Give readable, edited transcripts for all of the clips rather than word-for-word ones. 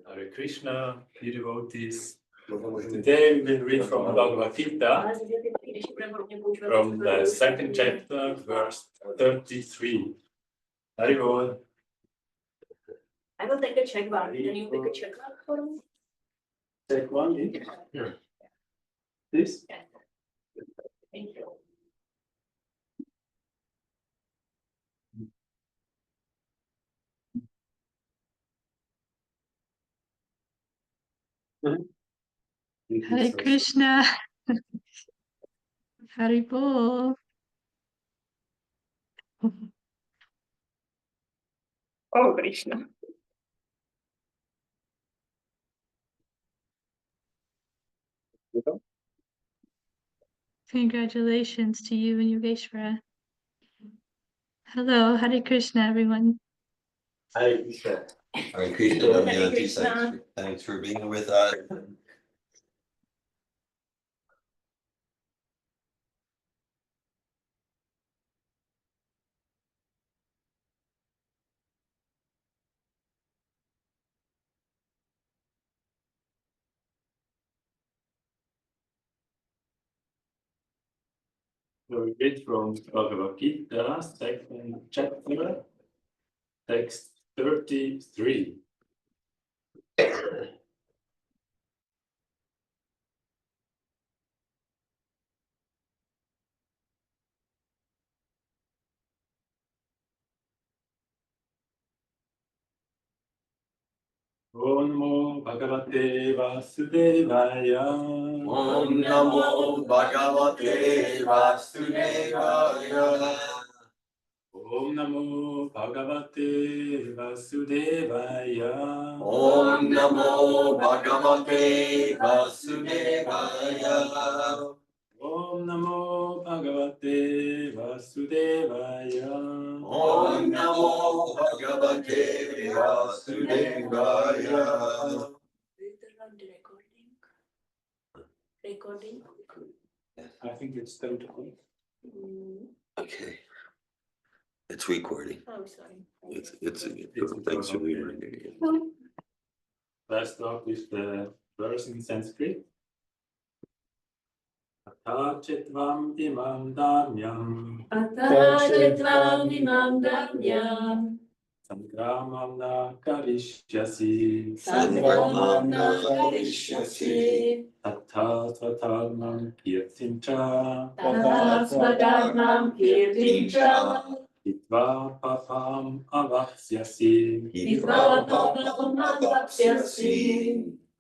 Hare Krishna, dear devotees. Today we will read from the Bhagavad Gita, from the second chapter, verse 33. Haribol. I will take a check mark. Can you take a check mark for me? Take one in. Yeah. This? Yeah. Thank you. Hare Krishna. Haribol. Oh, Krishna. Congratulations to you and Yogeshwara. Hello, Hare Krishna, everyone. Hare Krishna. Hare Krishna, Damayanti, thanks for being with us. We read from Bhagavad Gita, second chapter, text 33. Om Namo Bhagavate Vasudevaya. Om Namo Bhagavate Vasudevaya. Om Namo Bhagavate Vasudevaya. Om Namo Bhagavate Vasudevaya. Om Namo Bhagavate Vasudevaya. Om Namo Bhagavate Vasudevaya. Will you turn on the recording? Recording? I think it's still recording. Okay. It's recording. Oh, sorry. Thanks for reminding me. Let's start with the verse in Sanskrit. Atachetvam imam dhamyam Atachetvam imam dhamyam sangramam na karishyasi sangramam na karishyasi tattha svatharmam kirtim cha tatha swadharmam kirtim cha hitva papam avapsyasi hitva papam avapsyasi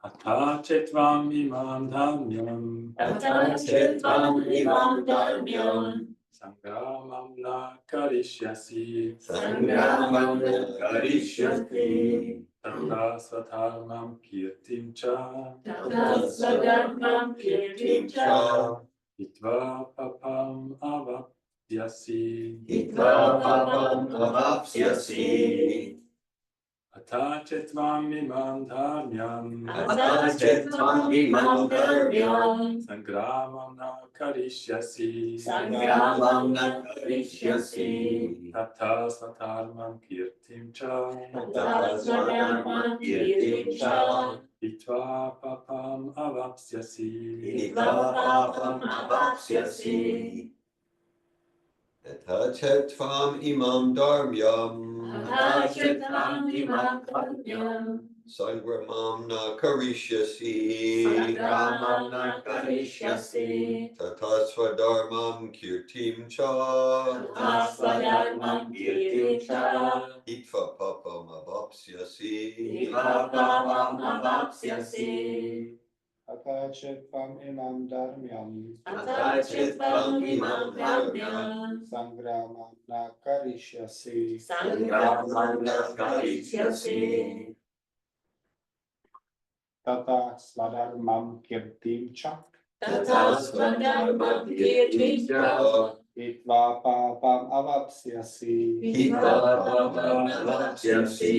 Atachetvam imam dhamyam Atachetvam imam dhamyam sangramam na karishyasi sangramam na karishyasi tattha svatharmam kirtim cha tatha swadharmam kirtim cha hitva papam avapsyasi hitva papam avapsyasi Atachetvam imam dhamyam Atachetvam imam dhamyam sangramam na karishyasi sangramam na karishyasi Tatha svatharmam kirtim cha tatha swadharmam kirtim cha hitva papam avapsyasi hitva papam avapsyasi Atachetvam imam dharmyam. Atachetvam imam dhamyam Sangramam na karishyasi. sangramam na karishyasi Tatasva dharmam kirtim cha. tatha swadharmam kirtim cha Hitva papam avapsyasi. hitva papam avapsyasi Atachetvam imam dharmyam Atachetvam imam dhamyam sangramam na karishyasi sangramam na karishyasi tata swadharmam kirtim cha tatha swadharmam kirtim cha hitva papam avapsyasi hitva papam avapsyasi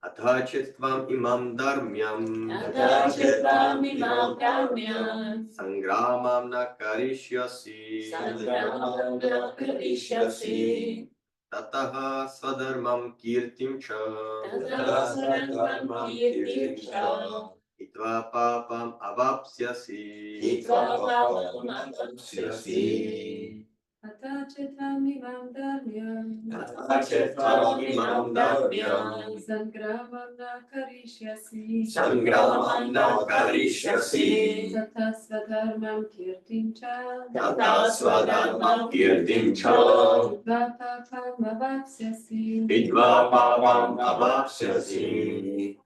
Athachitvam imam dharmyam. Athachitvam imam dharmyam. Sangramam na karishyasi. Sangramam na karishyasi. Tataha swadharmam kirtim cha. Tataha swadharmam kirtim cha. Hitva papam avapsyasi. Hitva papam avapsyasi. Athachitvam imam dharmyam. Athachitvam imam dharmyam. Sangramam na karishyasi. Sangramam na karishyasi. Tata swadharmam kirtim cha. Tata swadharmam kirtim cha. Hitva papam avapsyasi. Hitva papam avapsyasi.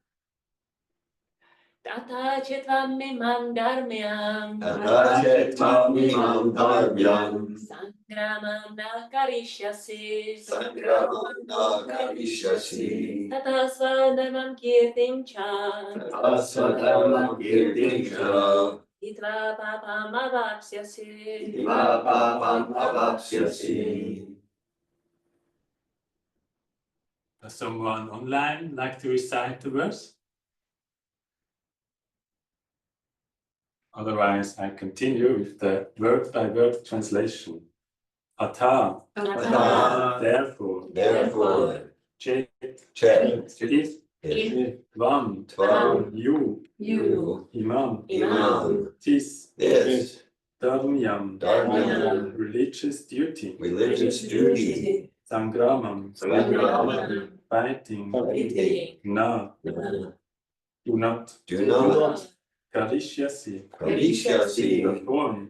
Athachitvam imam dharmyam. Athachitvam imam dharmyam. Sangramam na karishyasi. Sangramam na karishyasi. Tata swadharmam kirtim cha. Aswadharmam kirtim cha. Hitva papam avapsyasi. Hitva papam avapsyasi. Does someone online like to recite the verse? Otherwise, I continue with the word-by-word translation. Ata, Atha. therefore, Therefore, chet, chet, if, tvam, tvam, you, imam, Imam. tis, this, dharmyam, dharmyam, religious duty, religious duty, sangramam, sangramam, fighting, fighting, na, do not, do not, karishyasi, karishyasi,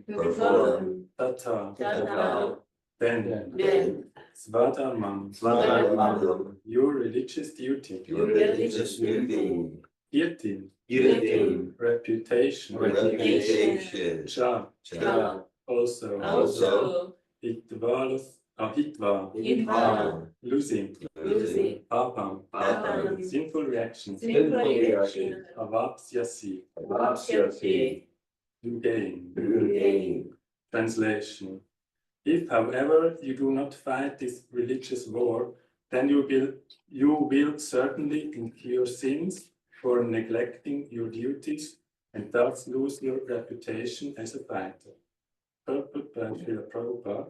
perform, tata, Tata. then, Then. svadharmam, swadharmam, your religious duty, your religious duty, kirti, kirtim, reputation, reputation, cha, cha, also, hitva, hitva, losing, Losing. papam, papam, sinful reaction, Sinful reaction. avapsyasi, avapsyasi, to gain. gain. Translation. If, however, you do not fight this religious war, then you will certainly incur sins for neglecting your duties and thus lose your reputation as a fighter. Purport by Srila Prabhupada.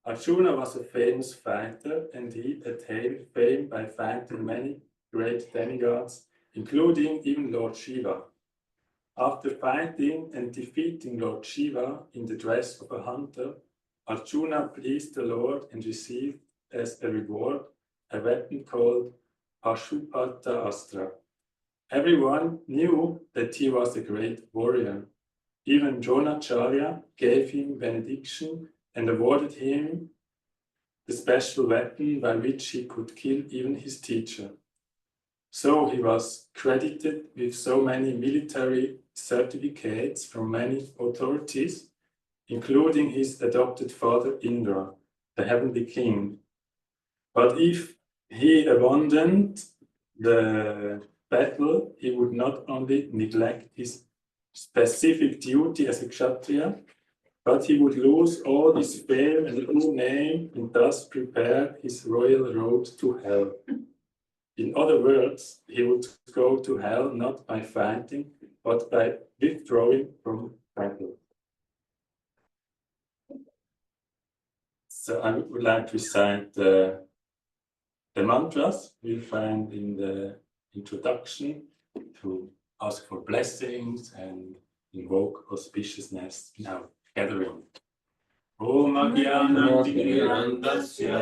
Arjuna was a famous fighter and he attained fame by fighting many great demigods, including even Lord Shiva. After fighting and defeating Lord Shiva in the dress of a hunter, Arjuna pleased the Lord and received as a reward a weapon called Pashupata Astra. Everyone knew that he was a great warrior. Even Dronacharya gave him benediction and awarded him the special weapon by which he could kill even his teacher. So he was credited with so many military certificates from many authorities, including his adopted father Indra, the heavenly king. But if he abandoned the battle, he would not only neglect his specific duty as a Kshatriya, but he would lose all his fame and good name and thus prepare his royal road to hell. In other words, he would go to hell not by fighting, but by withdrawing from battle. So I would like to recite the mantras we find in the introduction to ask for blessings and invoke auspiciousness in our gathering. Om Ajnanatimirandasya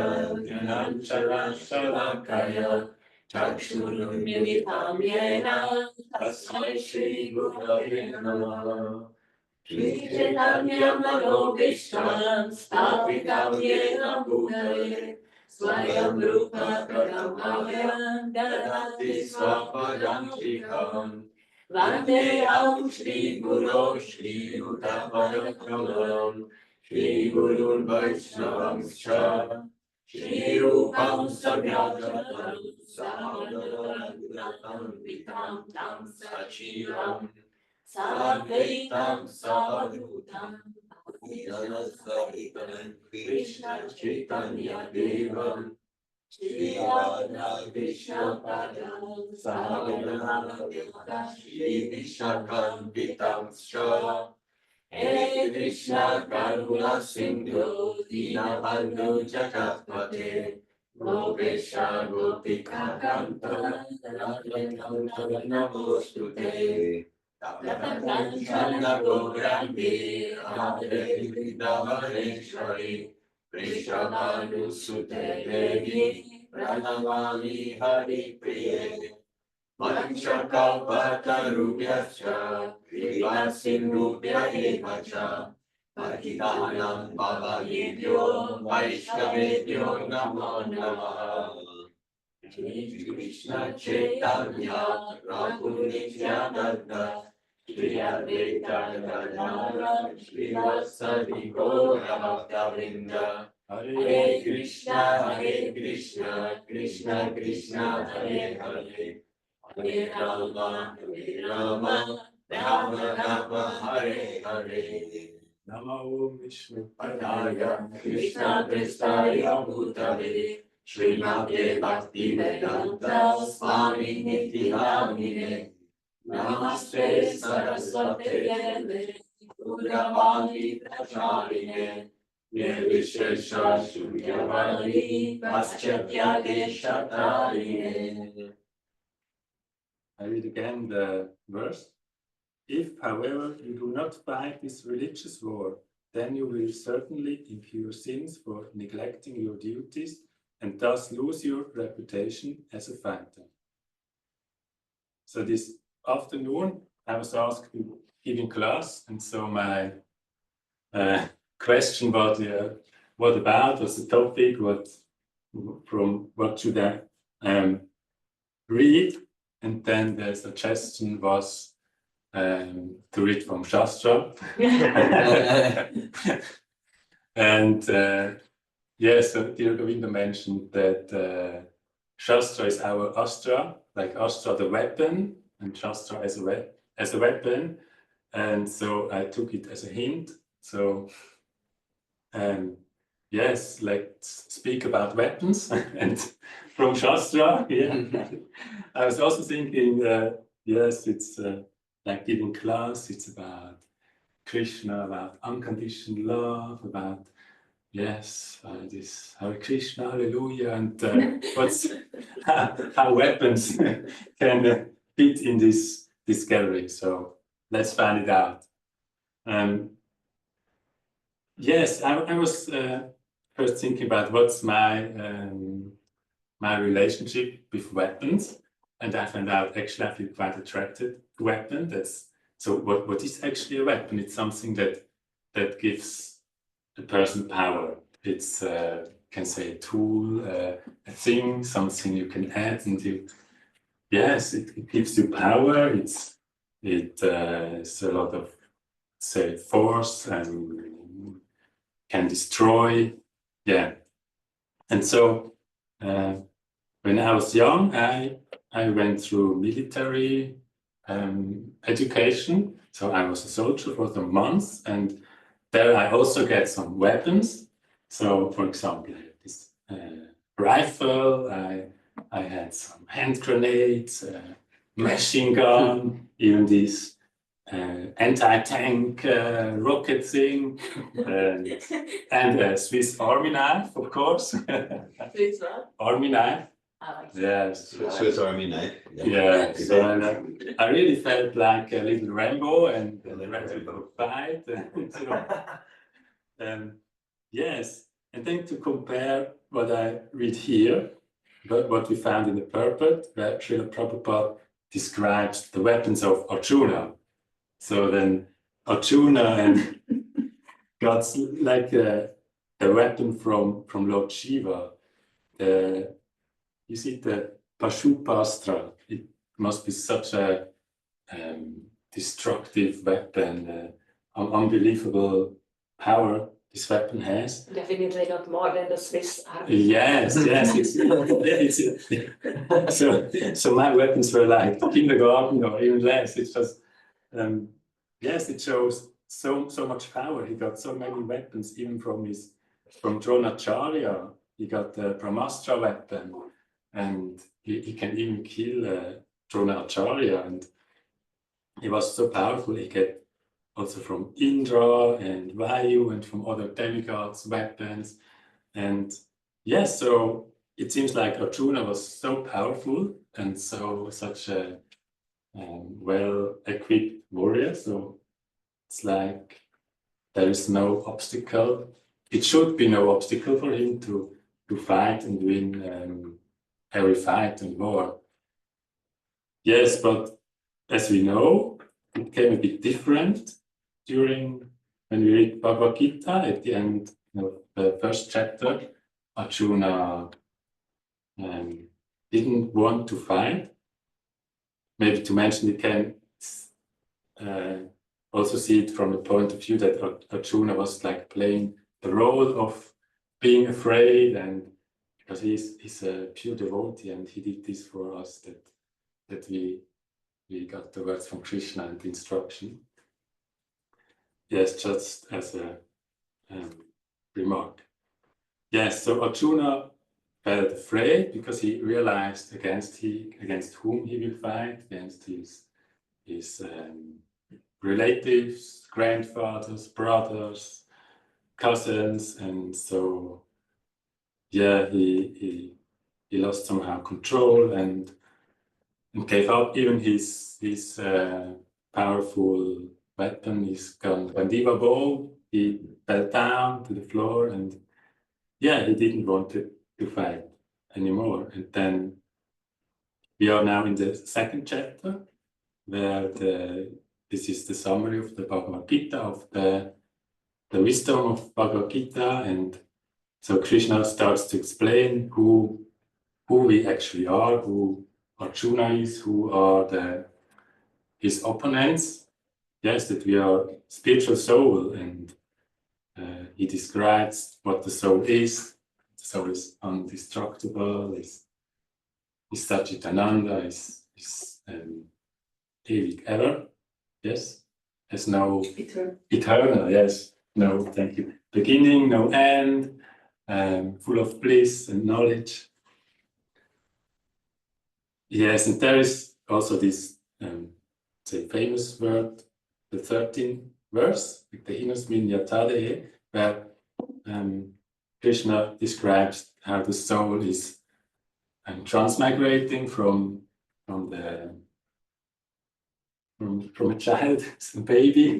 Jnananchalashalakaya Chakshurmilitam yena Tasmai Shri Gurave Namah. Shri Chaitanya Manobishtam Sthapitam yena Bhutale Swayam Rupa Kadamaya Dadati Swapadam Shikam Vandeham Shri Guru Shri Uttamarakamalam Shri Gurun Vaishnavamscha Shri Rupam Sabhyadram Samadhanatam Vitam Tam Sachiram Sadvaitam Savadutam Krishna Chaitanya Devam Shivana Vishnapadam Samanamada Shri Vishakam Vitam Shra Hare Krishna Karuna Sindhu Dinabandhu Jagapate Gopesha Gopika Kanta Radha Namostute Chanda Gaurandi Hare Vrindavaneshwari Vrishabhanu Sute Devi Pranamami Hari Priye Manchakalpatarubhyascha Kripa Sindhubhya Evacha Patitanam Pavanebhyo Vaishnavebhyo Namo Namaha Shri Krishna Chaitanya Prabhu Nityananda Shri Advaita Gadadhara Shri Vasari Gaura Bhaktavrinda Hare Krishna Krishna Krishna Hare Hare Hare Rama Rama Rama Hare Hare Namo Vishnu Padaya Krishna Prestaya Bhutale Srimate Bhakti Vedanta Swami Niti Namine Namaste Saraswate Deve Gauravani Pracharine Nirvishesha Shunyavadi Paschatya Deshatarine. I read again the verse. If, however, you do not fight this religious war, then you will certainly incur sins for neglecting your duties and thus lose your reputation as a fighter. So this afternoon, I was asked to give in class, and so my question was, what about, was the topic, what should I read? And then the suggestion was to read from Shastra. And yes, so Dear Govinda mentioned that Shastra is our Astra, like Astra the weapon, and Shastra as a weapon. And so I took it as a hint. So yes, let's speak about weapons and from Shastra. Yeah. I was also thinking, yes, it's like giving class, it's about Krishna, about unconditioned love, about, yes, this Hare Krishna, Hallelujah, and what's how weapons can fit in this gallery. So let's find it out. Yes, I was first thinking about what's my my relationship with weapons, and I found out actually I feel quite attracted to weapon. That's so. What is actually a weapon? It's something that gives the person power. It's can say a tool, a thing, something you can add, and yes, it gives you power. It's a lot of, say, force and can destroy. Yeah. And so when I was young, I went through military education. So I was a soldier for some months, and there I also get some weapons. So for example, I had this rifle, I had some hand grenades, machine gun, even this anti-tank rocket thing, and a Swiss Army knife, of course. Swiss what? Army knife. Yes. Swiss Army knife. Yeah. So I really felt like a little Rambo and ready to fight. Yes. And then to compare what I read here, what we found in the purport, where Srila Prabhupada describes the weapons of Arjuna. So then Arjuna and got like a weapon from Lord Shiva. You see the Pashupastra. It must be such a destructive weapon, unbelievable power this weapon has. Definitely not more than the Swiss Army. Yes, so my weapons were like kindergarten or even less. It's just yes, it shows so much power. He got so many weapons, even from Dronacharya. he got the Paramastra weapon, and he can even kill Dronacharya, and he was so powerful. He get also from Indra and Vayu and from other demigods weapons, and yes, so it seems like Arjuna was so powerful and such a well-equipped warrior. So it's like there is no obstacle. It should be no obstacle for him to fight and win every fight and war. Yes, but as we know, it became a bit different during when we read Bhagavad Gita at the end of the first chapter. Arjuna didn't want to fight. Maybe to mention, we can also see it from the point of view that Arjuna was like playing the role of being afraid, and because he's a pure devotee, and he did this for us, that we got the words from Krishna and the instruction. Yes, just as a remark. Yes, so Arjuna felt afraid because he realized against whom he will fight, against his relatives, grandfathers, brothers, cousins, and so yeah, he lost somehow control and gave up even his powerful weapon, his Gandiva bow. He fell down to the floor, and yeah, he didn't want to fight anymore. And then we are now in the second chapter, where this is the summary of the Bhagavad Gita, of the wisdom of Bhagavad Gita, and so Krishna starts to explain who we actually are, who Arjuna is, who are his opponents. Yes, that we are spiritual soul, and he describes what the soul is. The soul is indestructible, is Satchitananda, is ewig ever. Yes, has no eternal. Yes, no, thank you. Beginning, no end, full of bliss and knowledge. Yes, and there is also this say famous word, the 13th verse, the Hinusmin Yatade, where Krishna describes how the soul is transmigrating from a child, a baby,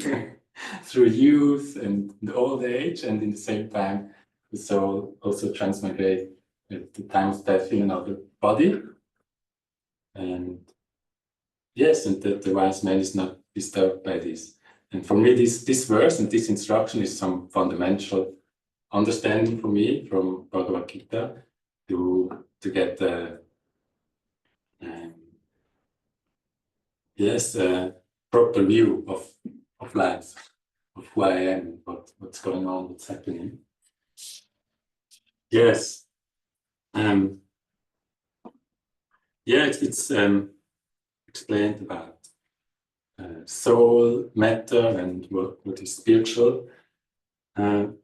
through youth and the old age, and in the same time, the soul also transmigrates at the time of death in another body. And yes, and the wise man is not disturbed by this. And for me, this verse and this instruction is some fundamental understanding for me from Bhagavad Gita to get the proper view of life, of who I am, what's going on, what's happening. Yes. It's explained about soul, matter, and what is spiritual. And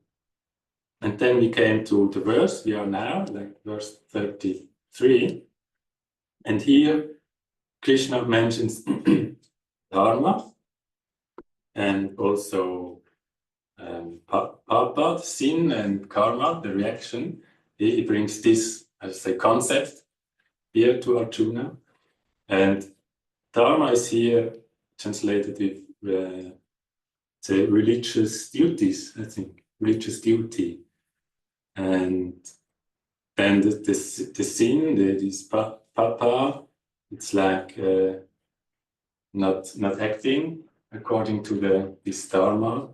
then we came to the verse we are now, like verse 33. And here Krishna mentions dharma and also papa, sin, and karma, the reaction. He brings this as a concept here to Arjuna. And dharma is here translated with say religious duties, I think, religious duty. And then the sin, this papa, it's like not acting according to this dharma,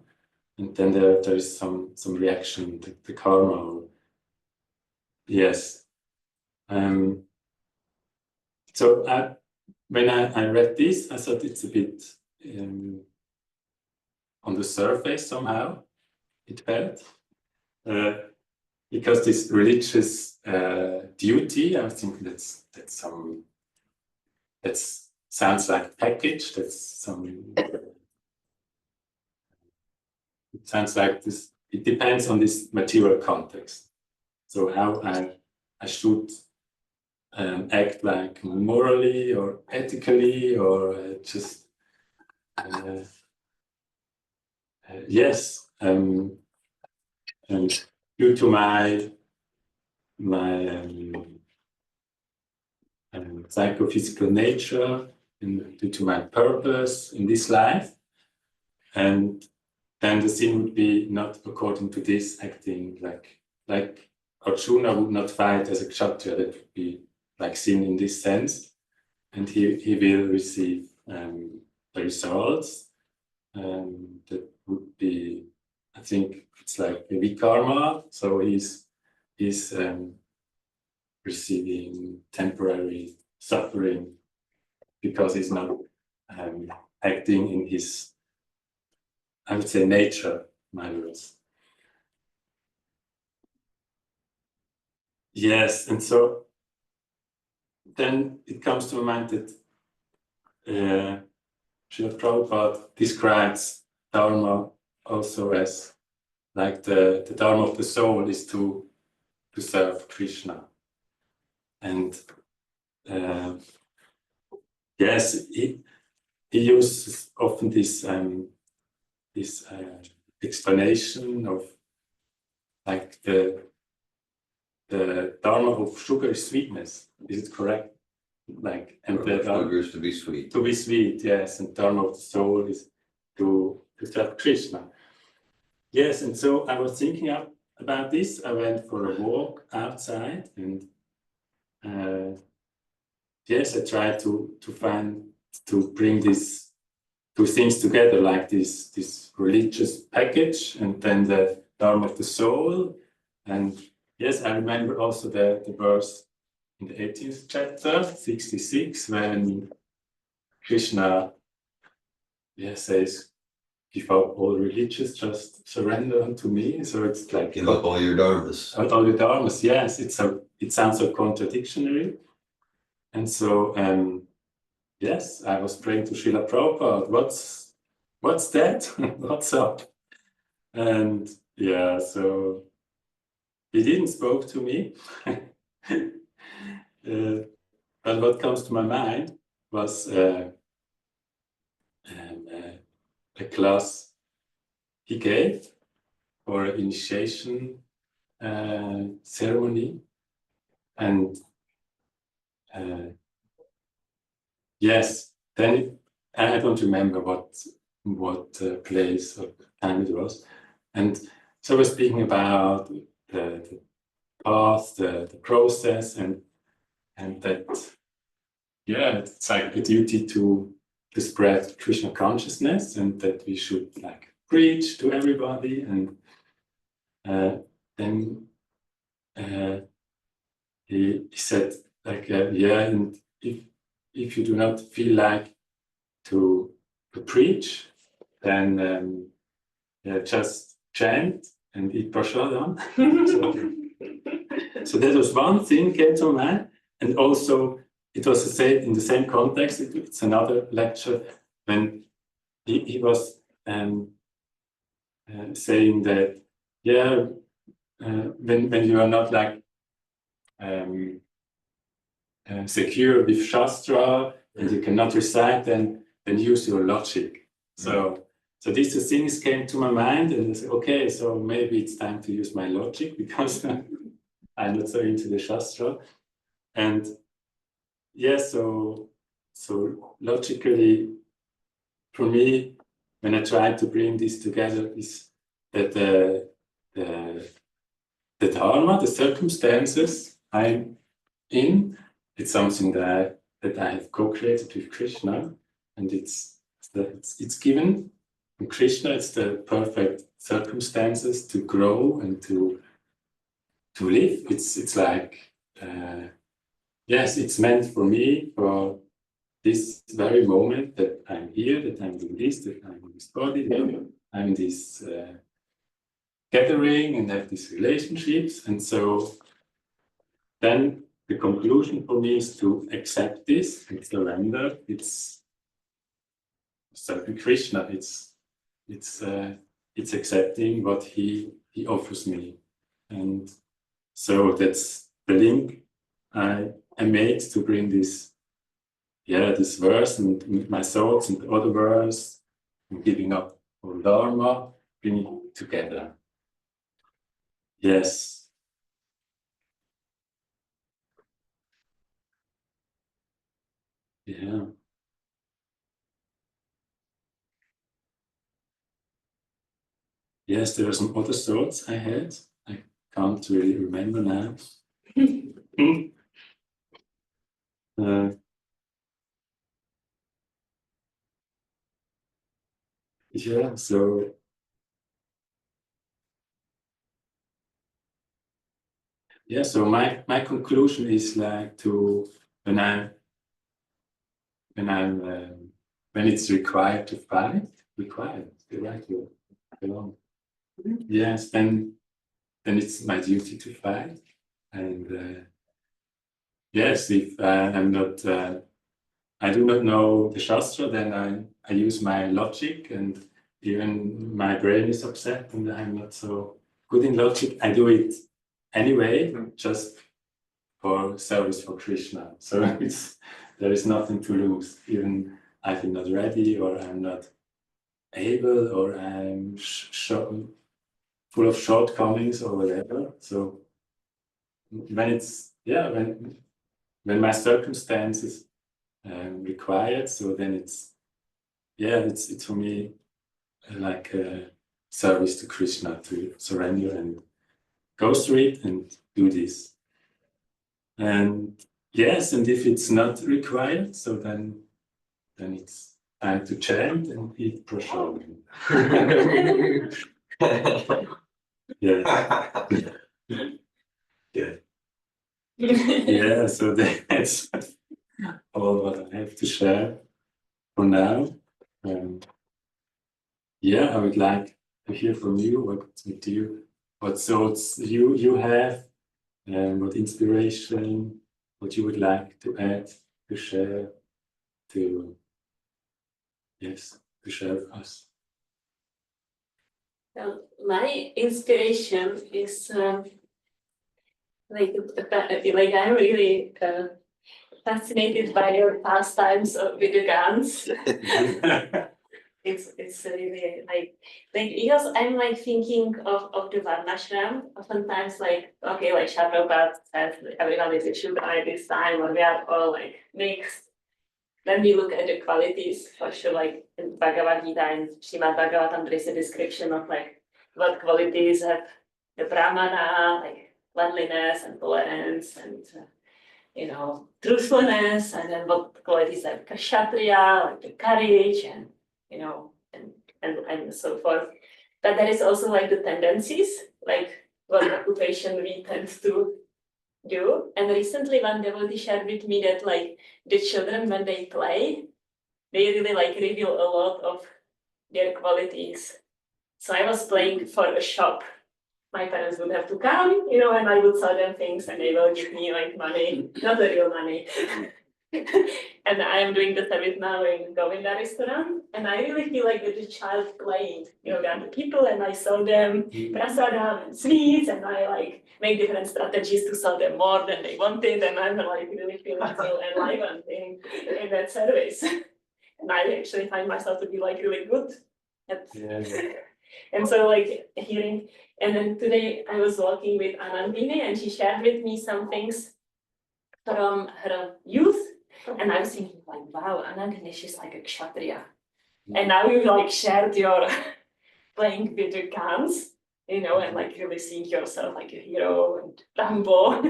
and then there is some reaction, the karma. Yes. So when I read this, I thought it's a bit on the surface somehow. It felt because this religious duty, I think that sounds like a package. It sounds like this. It depends on this material context. So how I should act like morally or ethically or just yes, and due to my psychophysical nature and due to my purpose in this life, and then the sin would be not according to this acting like Arjuna would not fight as a kshatriya. That would be like sin in this sense, and he will receive the results. That would be, I think it's like a vikarma. So he's receiving temporary suffering because he's not acting in his, I would say, nature, in other words. Yes, and so then it comes to my mind that Srila Prabhupada describes Dharma also as like the Dharma of the soul is to serve Krishna. And yes, he uses often this explanation of like the Dharma of sugar is sweetness. Is it correct? Like, and the Sugar is to be sweet. to be sweet, yes, and Dharma of the soul is to serve Krishna. Yes, and so I was thinking about this. I went for a walk outside, and yes, I tried to bring these two things together, like this religious package, and then the Dharma of the soul. And yes, I remember also the verse in the 18th chapter, 66, when Krishna says, give up all religious, just surrender unto me. So it's like Give up all your dharmas. all the dharmas. Yes, it sounds so contradictory. And so yes, I was praying to Srila Prabhupada, what's that? What's up? And yeah, so he didn't spoke to me. But what comes to my mind was a class he gave for an initiation ceremony. And yes, then I don't remember what place or time it was. And so we're speaking about the path, the process, and that, yeah, it's like a duty to spread Krishna consciousness, and that we should like preach to everybody. And then he said like, yeah, and if you do not feel like to preach, then just chant and eat prasadam. So that was one thing came to mind, and also it was in the same context. It's another lecture when he was saying that, yeah, when you are not like secure with Shastra and you cannot recite, then use your logic. So these things came to my mind, and I said, okay, so maybe it's time to use my logic because I'm not so into the Shastra. And yes, so logically, for me, when I try to bring this together, is that the dharma, the circumstances I'm in, it's something that I have co-created with Krishna, and it's given from Krishna. It's the perfect circumstances to grow and to live. It's like yes, it's meant for me for this very moment that I'm here, that I'm doing this, that I'm in this body, that I'm in this gathering and have these relationships. And so then the conclusion for me is to accept this and surrender. It's serving Krishna. It's accepting what he offers me. And So that's the link I made to bring this verse and my thoughts and other verse, and giving up all Dharma, bring it together. Yes. Yeah. Yes, there are some other thoughts I had. I can't really remember now. uh, yeah, so yeah, so my conclusion is like to when it's required to fight, required, the right word, belong. Yes, then it's my duty to fight, and yes, if I'm not, I do not know the Shastra, then I use my logic, and even my brain is upset, and I'm not so good in logic. I do it anyway, just for service for Krishna. So there is nothing to lose, even I feel not ready, or I'm not able, or I'm full of shortcomings or whatever. So when it's when my circumstances required, so then it's for me like a service to Krishna, to surrender and go through it and do this. And yes, and if it's not required, so then it's time to chant and eat prasad. Yeah. Yeah. Yeah, so that's all what I have to share for now. Yeah, I would like to hear from you what thoughts you have, and what inspiration, what you would like to add, to share, to share with us. Well, my inspiration is like I'm really fascinated by your pastimes with the guns. It's really like because I'm like thinking of the Varnashram. Oftentimes like okay, like Prabhupada says everyone is a Shudra at this time, or we are all like mixed. Then we look at the qualities for sure, like in Bhagavad Gita and Srimad Bhagavatam, there is a description of like what qualities have the Brahmana, like cleanliness and tolerance and truthfulness, and then what qualities have Kshatriya, like the courage and and so forth. But there is also like the tendencies, like what occupation we tend to do. And recently one devotee shared with me that like the children when they play, they really like reveal a lot of their qualities. So I was playing for a shop. My parents would have to come, and I would sell them things and they will give me like money, not the real money. And I am doing the habit now in Govinda restaurant, and I really feel like with the child playing, there are the people and I sell them prasadam and sweets, and I like make different strategies to sell them more than they wanted, and I'm like really feeling so enlivened in that service. And I actually find myself to be like really good at and so like hearing, and then today I was walking with Anandini and she shared with me some things from her youth. And I was thinking like, wow, Anandini, she's like a kshatriya. And now you like shared your playing with the guns, and like really seeing yourself like a hero and Rambo.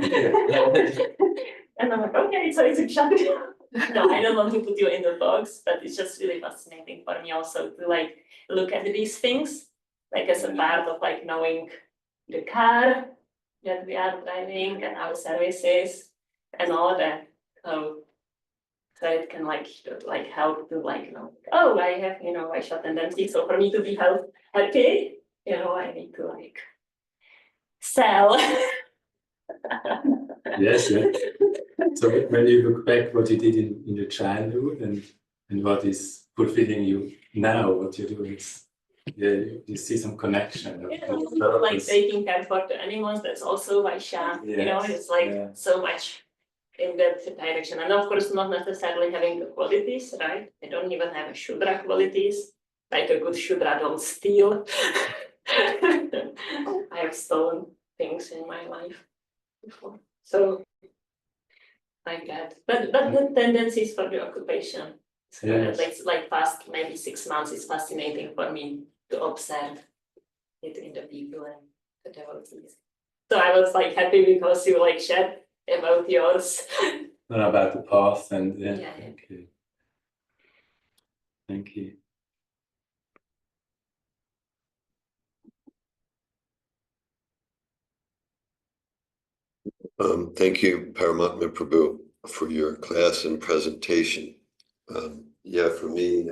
And I'm like, okay, so it's a kshatriya. No, I don't want to put you in the box, but it's just really fascinating for me also to like look at these things like as a part of like knowing the car that we are driving and our services and all that. So it can like help to like oh, I have I shot tendency. So for me to be happy, I need to like sell. Yes. So when you look back what you did in your childhood and what is fulfilling you now, what you're doing, Yeah, you see some connection. of Yeah, the like purpose. taking care for the animals, that's also Vaishya, you know, Yes, it's like yeah. so much in that direction. And of course, not necessarily having the qualities, right? They don't even have a Shudra qualities, like a good Shudra don't steal. I have stolen things in my life before. So like that. But the tendencies for the occupation. So Yes. like past maybe 6 months is fascinating for me to observe it in the people and the devotees. So I was like happy because you like shared about yours. Not about the past and yeah. Yeah. Thank you. Thank you. Thank you, Paramatma Prabhu, for your class and presentation. Yeah, for me,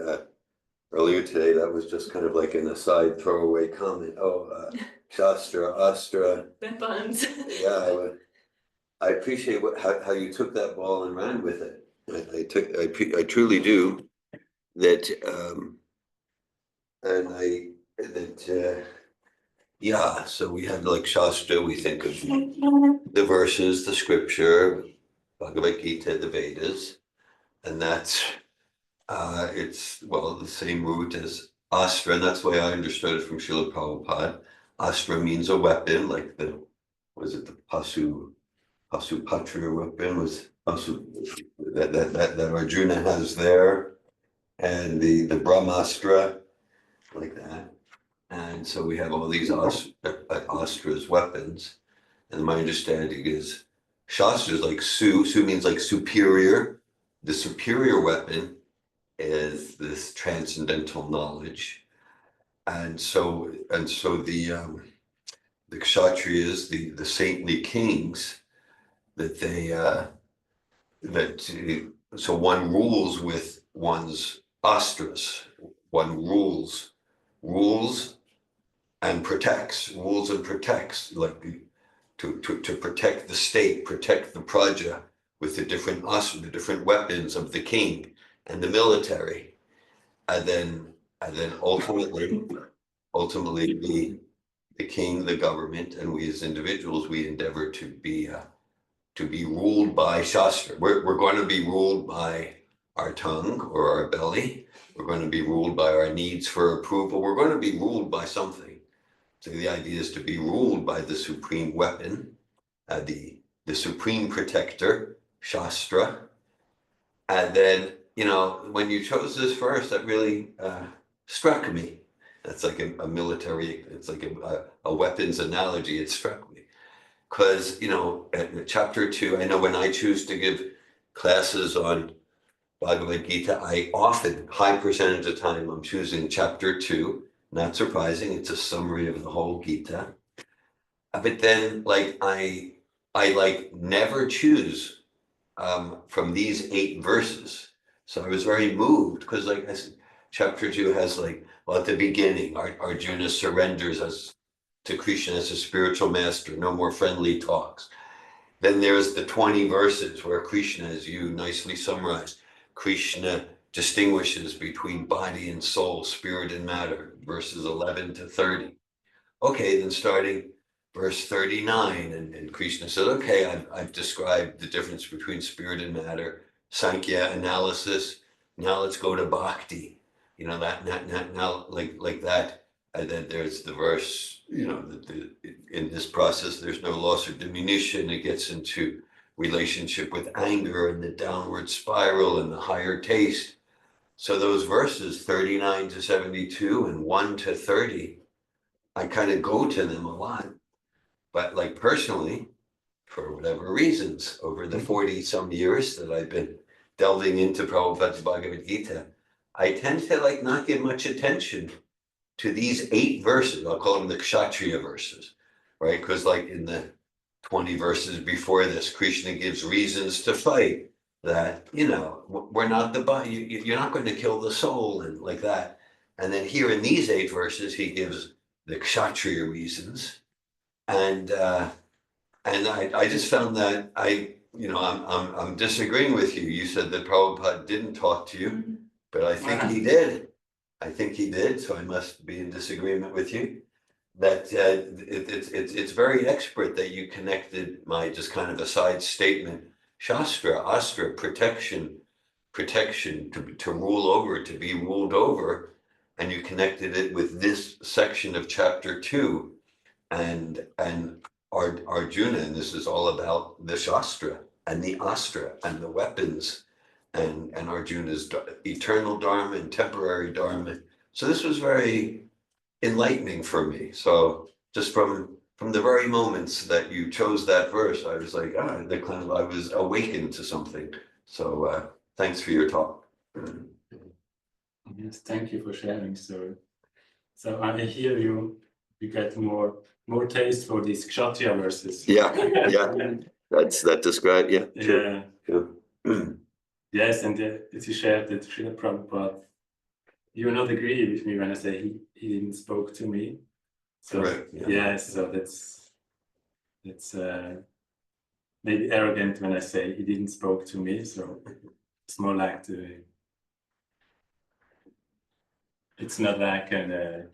earlier today, that was just kind of like an aside throwaway comment. Oh, Shastra, Astra. Weapons. Yeah, I appreciate how you took that ball and ran with it. I truly do. That and I that yeah. So we have like Shastra. We think of the verses, the scripture, Bhagavad Gita, the Vedas, and that's it's well the same root as Astra, and that's the way I understood it from Srila Prabhupada. Astra means a weapon, like the Pasupatra weapon was that Arjuna has there, and the Brahmastra, like that. And so we have all these Astras weapons. And my understanding is Shastra is like Su means like superior. The superior weapon is this transcendental knowledge. And so the Kshatriyas, the saintly kings, that they so one rules with one's astras. One rules and protects, like to protect the state, protect the praja with the different astra, the different weapons of the king and the military, and then ultimately the king, the government, and we as individuals, we endeavor to be ruled by Shastra. We're going to be ruled by our tongue or our belly. We're going to be ruled by our needs for approval. We're going to be ruled by something. So the idea is to be ruled by the supreme weapon, the supreme protector, Shastra. And then, when you chose this verse, that really struck me. That's like a military, it's like a weapons analogy. It struck me. Because, at chapter 2, I know when I choose to give classes on Bhagavad Gita, I often, high percentage of time, I'm choosing chapter 2. Not surprising, it's a summary of the whole Gita. But then, like, I like never choose from these 8 verses. So I was very moved because, like I said, chapter 2 has at the beginning, Arjuna surrenders to Krishna as a spiritual master, no more friendly talks. Then there's the 20 verses where Krishna, as you nicely summarized, Krishna distinguishes between body and soul, spirit and matter, verses 11 to 30. Okay, then starting verse 39, and Krishna said, okay, I've described the difference between spirit and matter, Sankhya analysis. Now let's go to bhakti. Now like that. And then there's the verse, in this process, there's no loss or diminution. It gets into relationship with anger and the downward spiral and the higher taste. So those verses 39 to 72 and 1 to 30, I kind of go to them a lot. But like personally, for whatever reasons, over the 40 some years that I've been delving into Prabhupada's Bhagavad Gita, I tend to not give much attention to these 8 verses. I'll call them the Kshatriya verses, right? Because in the 20 verses before this, Krishna gives reasons to fight that, we're not the body, you're not going to kill the soul and like that. And then here in these 8 verses, he gives the Kshatriya reasons. And I just found that I'm disagreeing with you. You said that Prabhupada didn't talk to you, but I think he did. I think he did, so I must be in disagreement with you. That it's very expert that you connected my just kind of a side statement, Shastra, Astra, protection to rule over, to be ruled over, and you connected it with this section of chapter 2, and Arjuna, and this is all about the Shastra and the Astra and the weapons, and Arjuna's eternal dharma and temporary dharma. So this was very enlightening for me. So just from the very moments that you chose that verse, I was like, I was awakened to something. So thanks for your talk. Yes, thank you for sharing. So I hear you get more taste for these Kshatriya verses. Yeah. That describes, yeah. Yeah. Sure. Yes, and as you shared that Srila Prabhupada, you will not agree with me when I say he didn't spoke to me. So Correct, yeah. yes, so that's maybe arrogant when I say he didn't spoke to me. So it's more like it's not like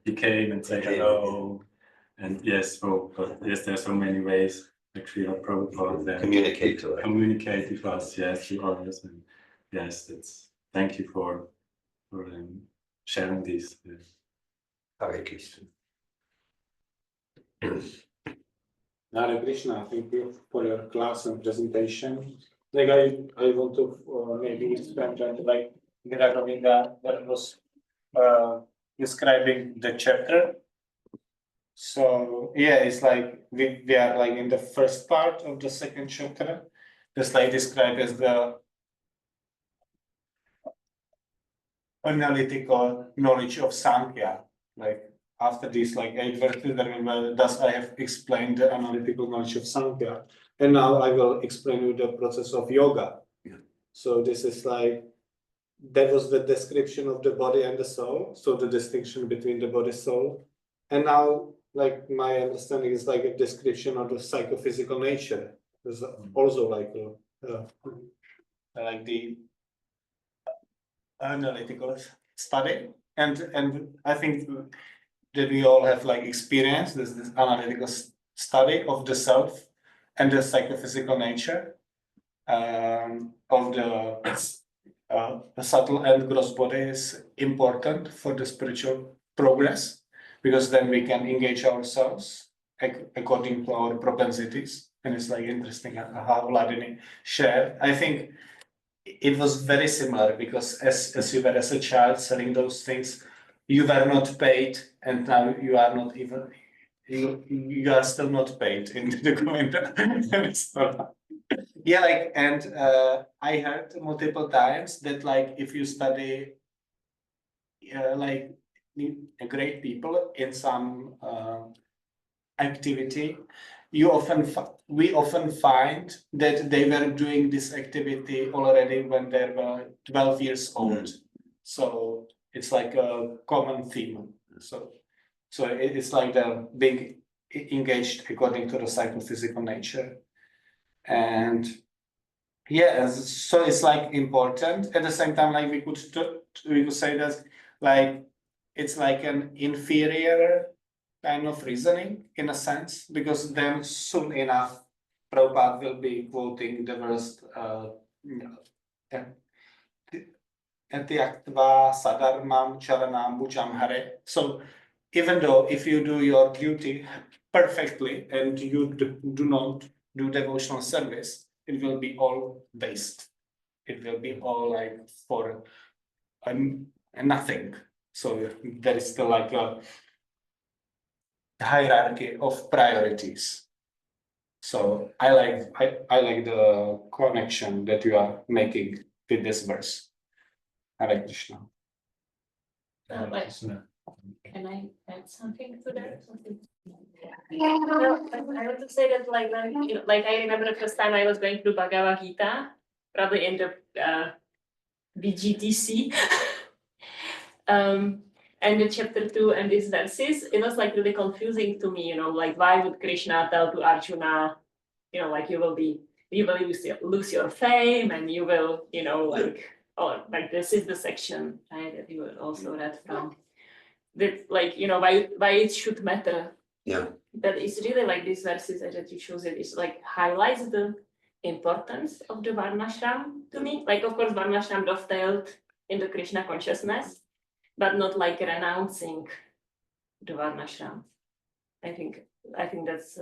he came and said hello, and yes, spoke. But yes, there are so many ways actually of Prabhupada Communicate to it. communicate with us, yes, to others, and yes, thank you for sharing this. Hare Krishna. Hare Krishna, thank you for your class and presentation. Like I want to maybe expand on like Gita that was describing the chapter. So yeah, it's like we are like in the first part of the second chapter. It's like described as the analytical knowledge of Sankhya. Like after these like 8 verses, thus I have explained the analytical knowledge of Sankhya. And now I will explain you the process of yoga. Yeah. So this is like, that was the description of the body and the soul. So the distinction between the body soul. And now like my understanding is like a description of the psychophysical nature. There's also like the analytical study, and I think that we all have like experience this analytical study of the self and the psychophysical nature of the subtle and gross body is important for the spiritual progress, because then we can engage ourselves according to our propensities. And it's like interesting how Vladimir shared. I think it was very similar, because as you were as a child selling those things, you were not paid, and now you are not even, you are still not paid into the Govinda. Yeah, like, and I heard multiple times that like if you study like great people in some activity, we often find that they were doing this activity already when they were 12 years old. So it's like a common theme. So it's like the big engaged according to the psychophysical nature. And yeah, so it's like important. At the same time, like we could say that like it's like an inferior kind of reasoning in a sense, because then soon enough Prabhupada will be quoting the verse Etiaktva sadarmam charanam bhujam hare. So even though if you do your duty perfectly and you do not do devotional service, it will be all waste. It will be all like for nothing. So there is still like a hierarchy of priorities. So I like the connection that you are making with this verse. Hare Krishna. Can I add something to that? No, I want to say that like when, like I remember the first time I was going through Bhagavad Gita, probably in the BGTC. And the chapter 2 and these verses, it was like really confusing to me, like why would Krishna tell to Arjuna, like you will lose your fame and you will, like or like this is the section, right, that you also read from. That like, you know, why it should matter. Yeah. That is really like these verses that you chose, it is like highlights the importance of the Varnashram to me. Like, of course, Varnashram dovetailed in the Krishna consciousness, but not like renouncing the Varnashram. I think that's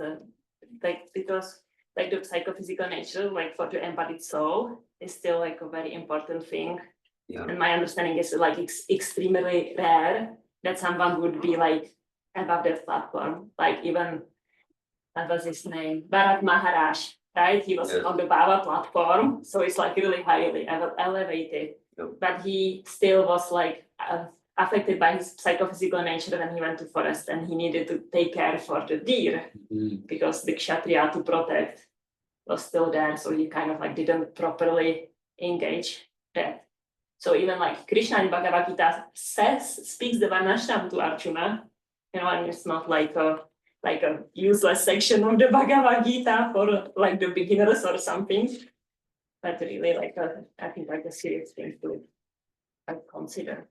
like, because like the psychophysical nature, like for the embodied soul, is still like a very important thing. Yeah. And my understanding is like extremely rare that someone would be like above that platform. Like even, what was his name? Bharat Maharaj, right? He was Yes. on the Baba platform, so it's like really highly elevated. Yep. But he still was like affected by his psychophysical nature when he went to forest, and he needed to take care for the deer because the kshatriya to protect was still there, so he kind of like didn't properly engage that. So even like Krishna in Bhagavad Gita speaks the Varnashram to Arjuna, you know, and it's not like a useless section of the Bhagavad Gita for like the beginners or something, but really like I think like a serious thing to consider.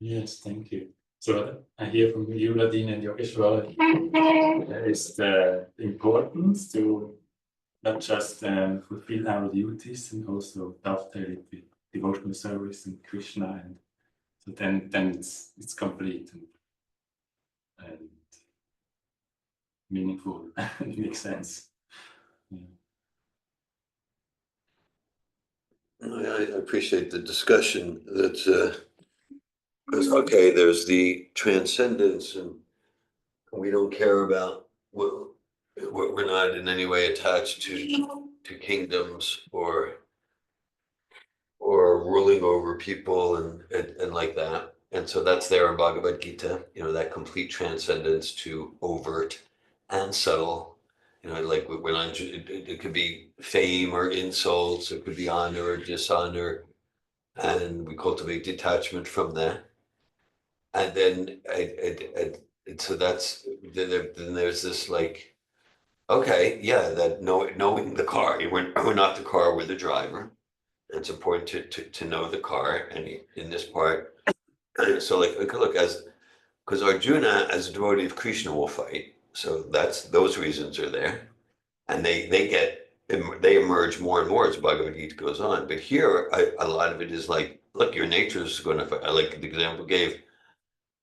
Yes, thank you. So I hear from you, Nadine and Yogeshwar, there is the importance to not just fulfill our duties and also dovetail it with devotional service and Krishna, and so then it's complete and meaningful. It makes sense. Yeah. I appreciate the discussion. That's because okay, there's the transcendence, and we don't care about we're not in any way attached to kingdoms or ruling over people and like that. And so that's there in Bhagavad Gita, you know, that complete transcendence to overt and subtle. You know, like when it could be fame or insults, it could be honor or dishonor, and we cultivate detachment from that. And then so that's then there's this like, okay, yeah, that knowing the car, we're not the car, we're the driver. It's important to know the car, and in this part, so like look, as because Arjuna as a devotee of Krishna will fight, so those reasons are there, and they emerge more and more as Bhagavad Gita goes on. But here, a lot of it is like, look, your nature is going to fight. I like the example gave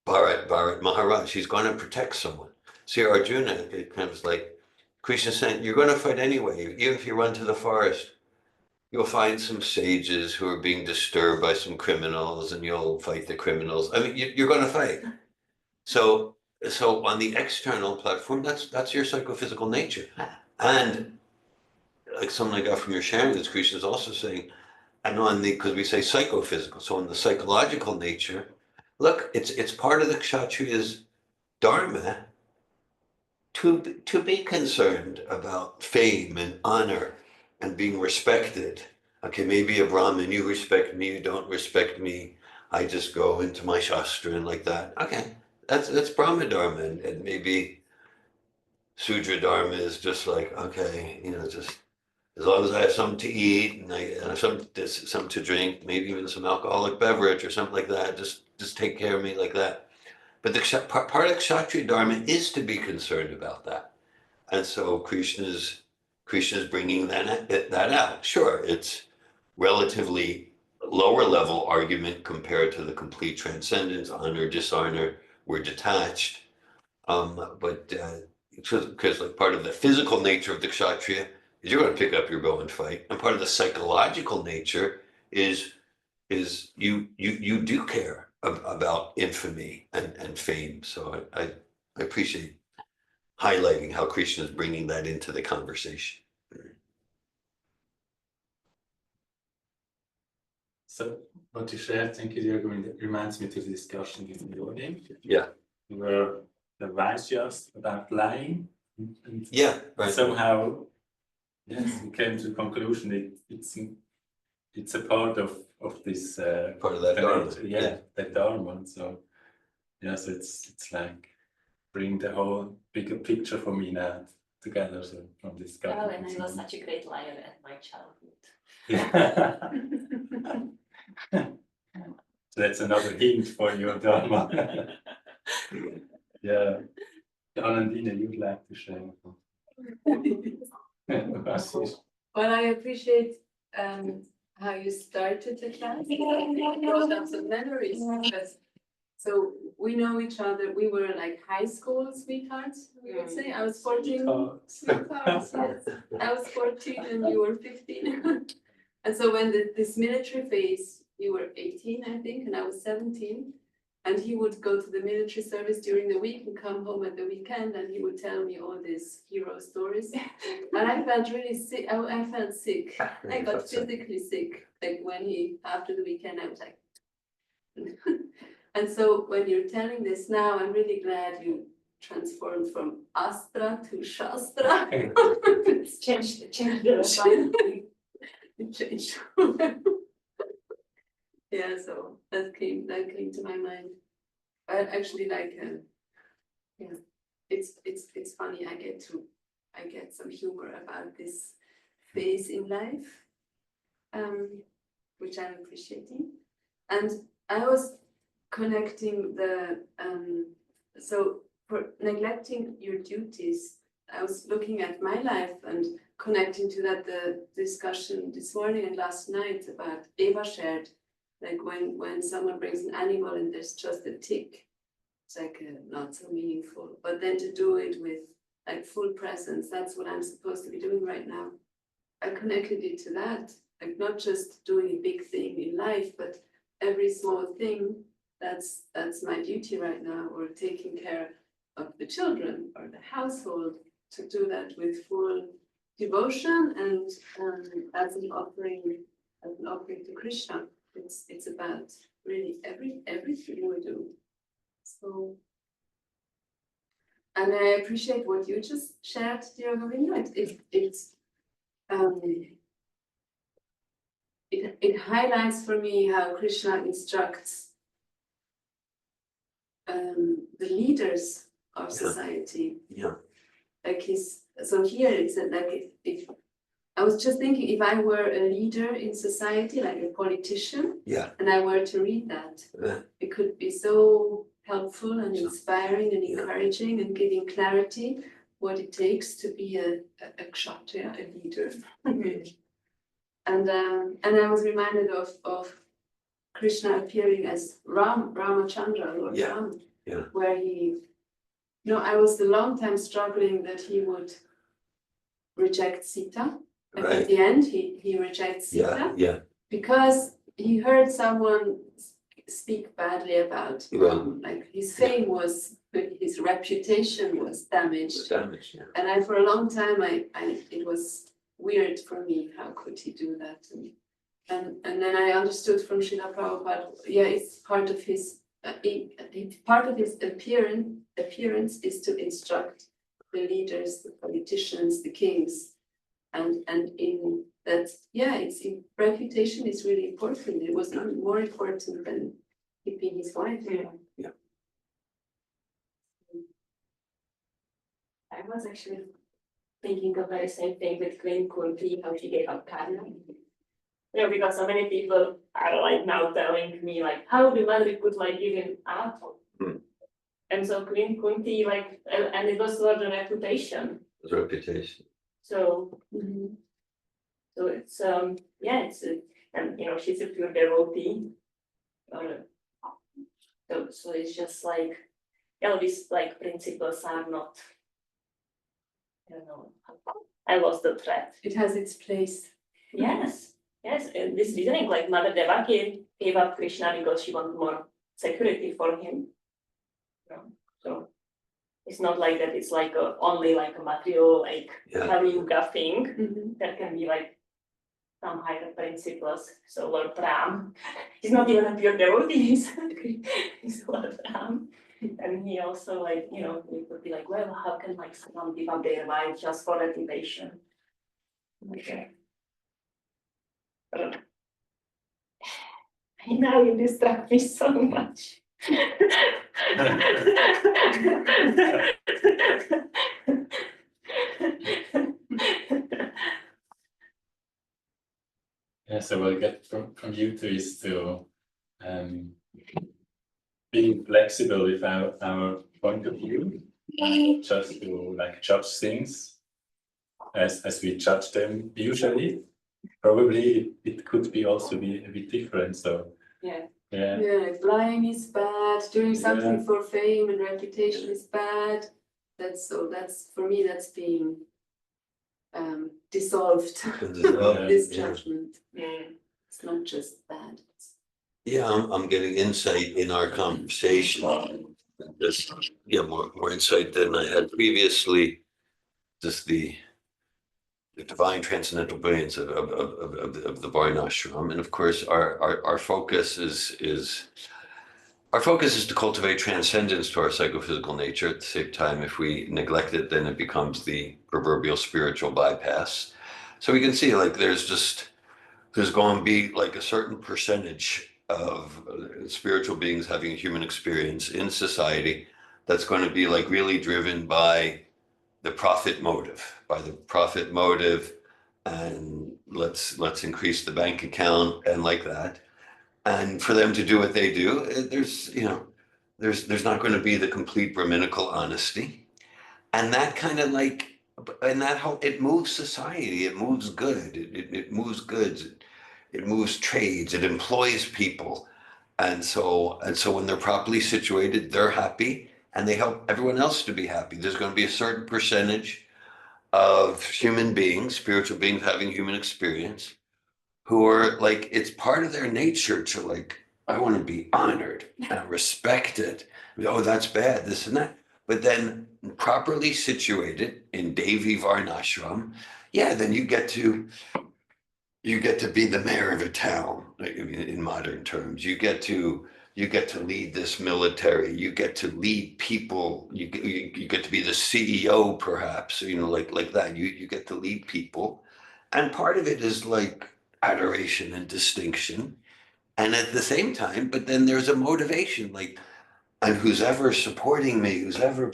Bharat Maharaj. He's going to protect someone. See, Arjuna, it comes like Krishna saying, you're going to fight anyway, even if you run to the forest. You'll find some sages who are being disturbed by some criminals, and you'll fight the criminals. I mean, you're going to fight. So on the external platform, that's your psychophysical nature. And like something I got from your sharing, that Krishna is also saying, and because we say psychophysical, so in the psychological nature, look, it's part of the kshatriya's dharma to be concerned about fame and honor and being respected. Okay, maybe a Brahmin, you respect me, you don't respect me. I just go into my shastra and like that. Okay, that's Brahma Dharma, and maybe Sudra Dharma is just like, okay, you know, just as long as I have something to eat and I have something to drink, maybe even some alcoholic beverage or something like that, just take care of me like that. But part of Kshatriya Dharma is to be concerned about that. And so Krishna's bringing that out. Sure, it's relatively lower level argument compared to the complete transcendence, honor, dishonor, we're detached. But because like part of the physical nature of the kshatriya is you're going to pick up your bow and fight, and part of the psychological nature is you do care about infamy and fame. So I appreciate highlighting how Krishna is bringing that into the conversation. So what you shared, thank you, Jürgen, reminds me to the discussion with Jürgen. Yeah. Where the Vaishyas about lying. And Yeah, right. somehow, yes, we came to the conclusion it's a part of this Part of that dharma. Yeah, that dharma. So yeah, so it's like bring the whole bigger picture for me now together. So from this Oh, and I was such a great liar at my childhood. So that's another hint for your Dharma. Yeah. Anandina, you'd like to share? Well, I appreciate how you started the class in terms of memories, because so we know each other. We were like high school sweethearts, we would say. I was 14. Sweethearts, yes. I was 14 and you were 15. And so when this military phase, you were 18, I think, and I was 17. And he would go to the military service during the week and come home at the weekend, and he would tell me all these hero stories. And I felt really sick. I felt sick. I got physically sick. Like when after the weekend, I was like. And so when you're telling this now, I'm really glad you transformed from Astra to Shastra. It's Change the it changed. Yeah, so that came to my mind. I actually like, yeah, it's funny. I get some humor about this phase in life, which I'm appreciating, and I was connecting so for neglecting your duties. I was looking at my life and connecting to that the discussion this morning and last night about Eva shared, like when someone brings an animal and there's just a tick, it's like not so meaningful. But then to do it with like full presence, that's what I'm supposed to be doing right now. I connected it to that, like not just doing a big thing in life, but every small thing. That's my duty right now, or taking care of the children or the household, to do that with full devotion and as an offering to Krishna. It's about really everything we do. So, and I appreciate what you just shared, dear Govinda. It highlights for me how Krishna instructs the leaders of society. Yeah. Like so here it's like if I was just thinking, if I were a leader in society, like a politician, Yeah. and I were to read that, it could be so helpful and inspiring and encouraging and giving clarity what it takes to be a kshatriya, a leader. And I was reminded of Krishna appearing as Ramachandra, Lord Ram, where I was a long time struggling that he would reject Sita. And at the end, he rejects Sita because he heard someone speak badly about Ram. Like his fame was, his reputation was damaged. And for a long time, it was weird for me. How could he do that? And then I understood from Srila Prabhupada, it's part of his appearance is to instruct the leaders, the politicians, the kings, and in that, reputation is really important. It was even more important than keeping his wife. I was actually thinking of the same thing with Queen Kunti, how she gave up Karna. Because so many people are like now telling me like, how the mother could like give an apple. And so Queen Kunti and it was for the reputation. So so it's and she's a pure devotee. So it's just like these like principles are not. I don't know. I lost the thread. It has its place. Yes. And this reasoning, like Mother Devaki gave up Krishna because she wanted more security for him. So it's not like that. It's like only like a material, like Kali Yuga thing. There can be like some higher principles. So Lord Ram, he's not even a pure devotee. He's Lord Ram, and he also we could be like, well, how can like someone give up their life just for reputation? Okay. Now you distract me so much. Yeah, so what I get from you two is to being flexible with our point of view, just to like judge things as we judge them usually. Probably it could be also be a bit different. So Yeah. yeah, Yeah, like lying is bad, doing something Yeah. for fame and reputation is bad. That's for me, that's being dissolved. This judgment. It's not just bad. Yeah, I'm getting insight in our conversation. Just, yeah, more insight than I had previously. Just the divine transcendental brilliance of the Varnashram. And of course, our focus is to cultivate transcendence to our psychophysical nature. At the same time, if we neglect it, then it becomes the proverbial spiritual bypass. So we can see like there's going to be like a certain percentage of spiritual beings having a human experience in society that's going to be like really driven by the profit motive, and let's increase the bank account and like that. And for them to do what they do, there's not going to be the complete Brahminical honesty, and that kind of like, and that how it moves society, it moves good, it moves goods, it moves trades, it employs people. And so when they're properly situated, they're happy and they help everyone else to be happy. There's going to be a certain percentage of human beings, spiritual beings having human experience, who are like, it's part of their nature to like, I want to be honored and respected. Oh, that's bad, this and that. But then properly situated in Devi Varnashram, yeah, then you get to be the mayor of a town, like, I mean, in modern terms. You get to lead this military. You get to lead people. You get to be the CEO, perhaps. Like that. You get to lead people, and part of it is like adoration and distinction, and at the same time, but then there's a motivation, like, and who's ever supporting me, who's ever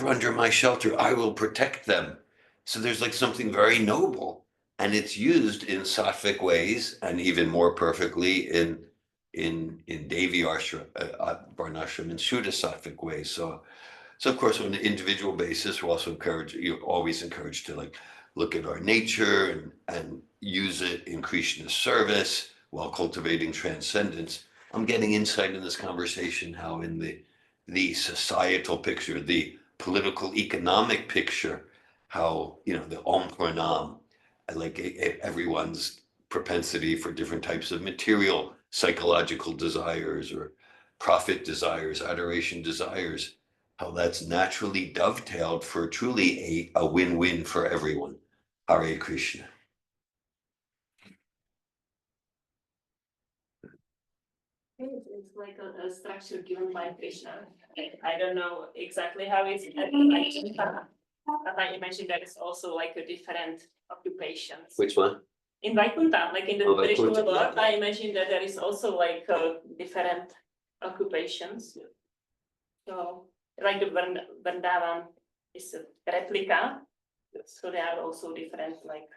under my shelter, I will protect them. So there's like something very noble, and it's used in sattvic ways, and even more perfectly in Devi Varnashram in Shuddha sattvic ways. So of course, on an individual basis, we're also you're always encouraged to like look at our nature and use it in Krishna's service while cultivating transcendence. I'm getting insight in this conversation how in the societal picture, the political economic picture, how the Om Pranam, like everyone's propensity for different types of material psychological desires or profit desires, adoration desires, how that's naturally dovetailed for truly a win-win for everyone. Hare Krishna. It's like a structure given by Krishna. I don't know exactly how it's but I imagine that it's also like a different occupations. Which one? In Vaikuntha, like in the Oh, spiritual Vaikuntha, world, yeah. I imagine that there is also like different occupations. So like the Vrindavan is a replica, so there are also different like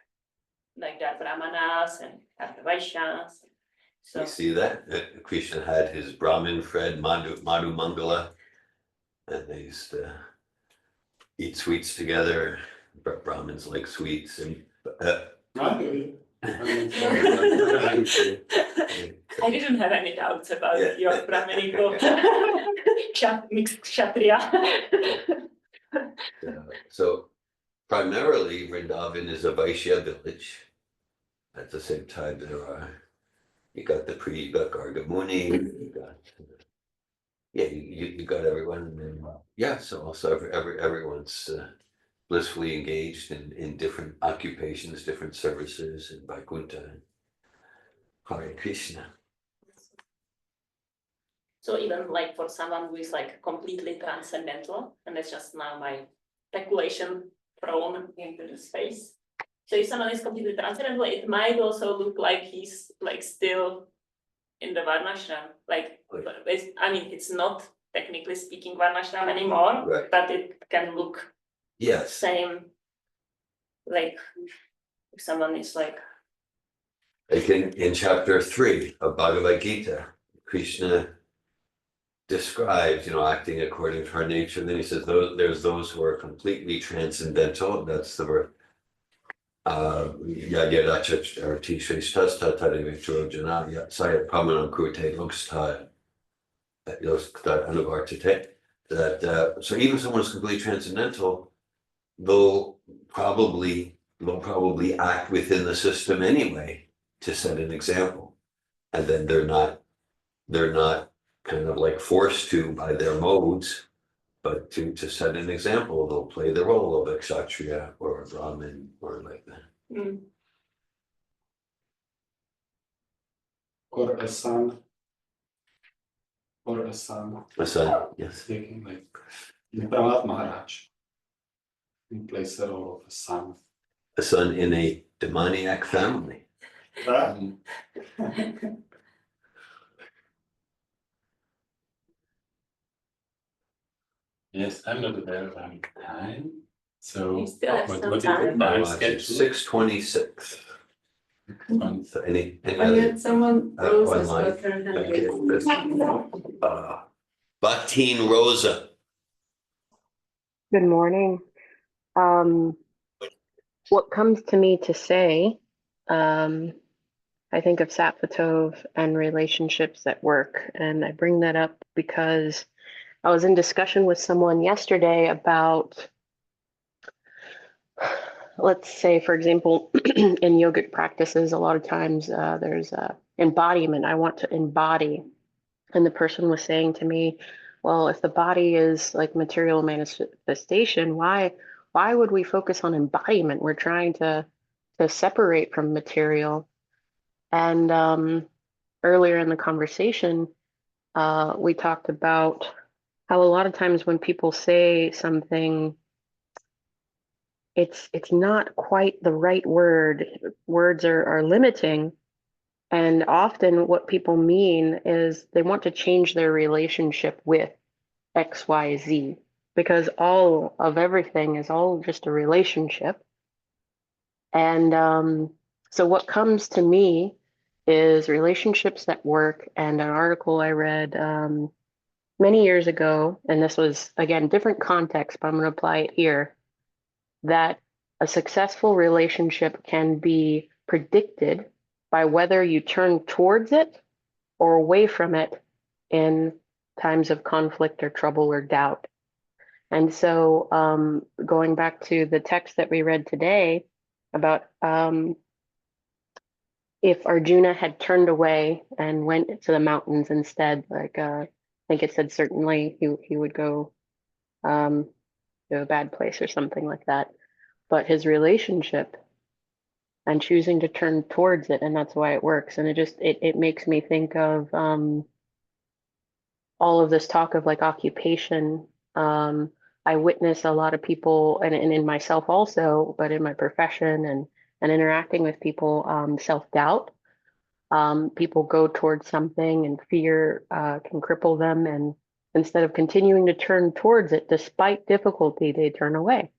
there are Brahmanas and Vaishyas. So You see that? Krishna had his Brahmin friend Madhu Mangala, and they used to eat sweets together. Brahmins like sweets, and I didn't have any doubts about Yeah. your Brahminical mixed Kshatriya. So primarily Vrindavan is a Vaishya village. At the same time, you got you got Gargamuni, you got everyone, and yeah, so also everyone's blissfully engaged in different occupations, different services in Vaikuntha. Hare Krishna. So even like for someone who is like completely transcendental, and that's just now my speculation thrown into the space. So if someone is completely transcendental, it might also look like he's like still in the Varnashram. Like, I mean, it's not technically speaking Varnashram anymore, Right. but it can look Yes. same. Like if someone is like Like in chapter 3 of Bhagavad Gita, Krishna describes, acting according to our nature. Then he says, there's those who are completely transcendental. That's the word. That so even someone who's completely transcendental, they'll probably act within the system anyway to set an example, and then they're not kind of like forced to by their modes, but to set an example, they'll play the role of a kshatriya or a brahmin or like that. Mm. Or a son. Or a son. A son, yes. Taking like the Paramatma Maharaj. He plays the role of a son. A son in a demoniac family. Right? Yes, I'm not aware of any time. So You still have some what is the time. time It's schedule? 6:26. So any Oh, other yeah, someone rose as online? well. Bhakteen Rosa. Good morning. What comes to me to say, I think of Sappho and relationships at work, and I bring that up because I was in discussion with someone yesterday about, let's say, for example, in yogic practices, a lot of times there's embodiment. I want to embody. And the person was saying to me, well, if the body is like material manifestation, why would we focus on embodiment? We're trying to separate from material. And earlier in the conversation, we talked about how a lot of times when people say something, it's not quite the right word. Words are limiting. And often what people mean is they want to change their relationship with XYZ, because all of everything is all just a relationship. And so what comes to me is relationships at work, and an article I read many years ago, and this was, again, different context, but I'm going to apply it here, that a successful relationship can be predicted by whether you turn towards it or away from it in times of conflict or trouble or doubt. And so going back to the text that we read today about if Arjuna had turned away and went to the mountains instead, like I think it said certainly he would go to a bad place or something like that. But his relationship and choosing to turn towards it, and that's why it works. And it makes me think of all of this talk of like occupation. I witness a lot of people, and in myself also, but in my profession and interacting with people, self-doubt. People go towards something and fear can cripple them, and instead of continuing to turn towards it despite difficulty, they turn away.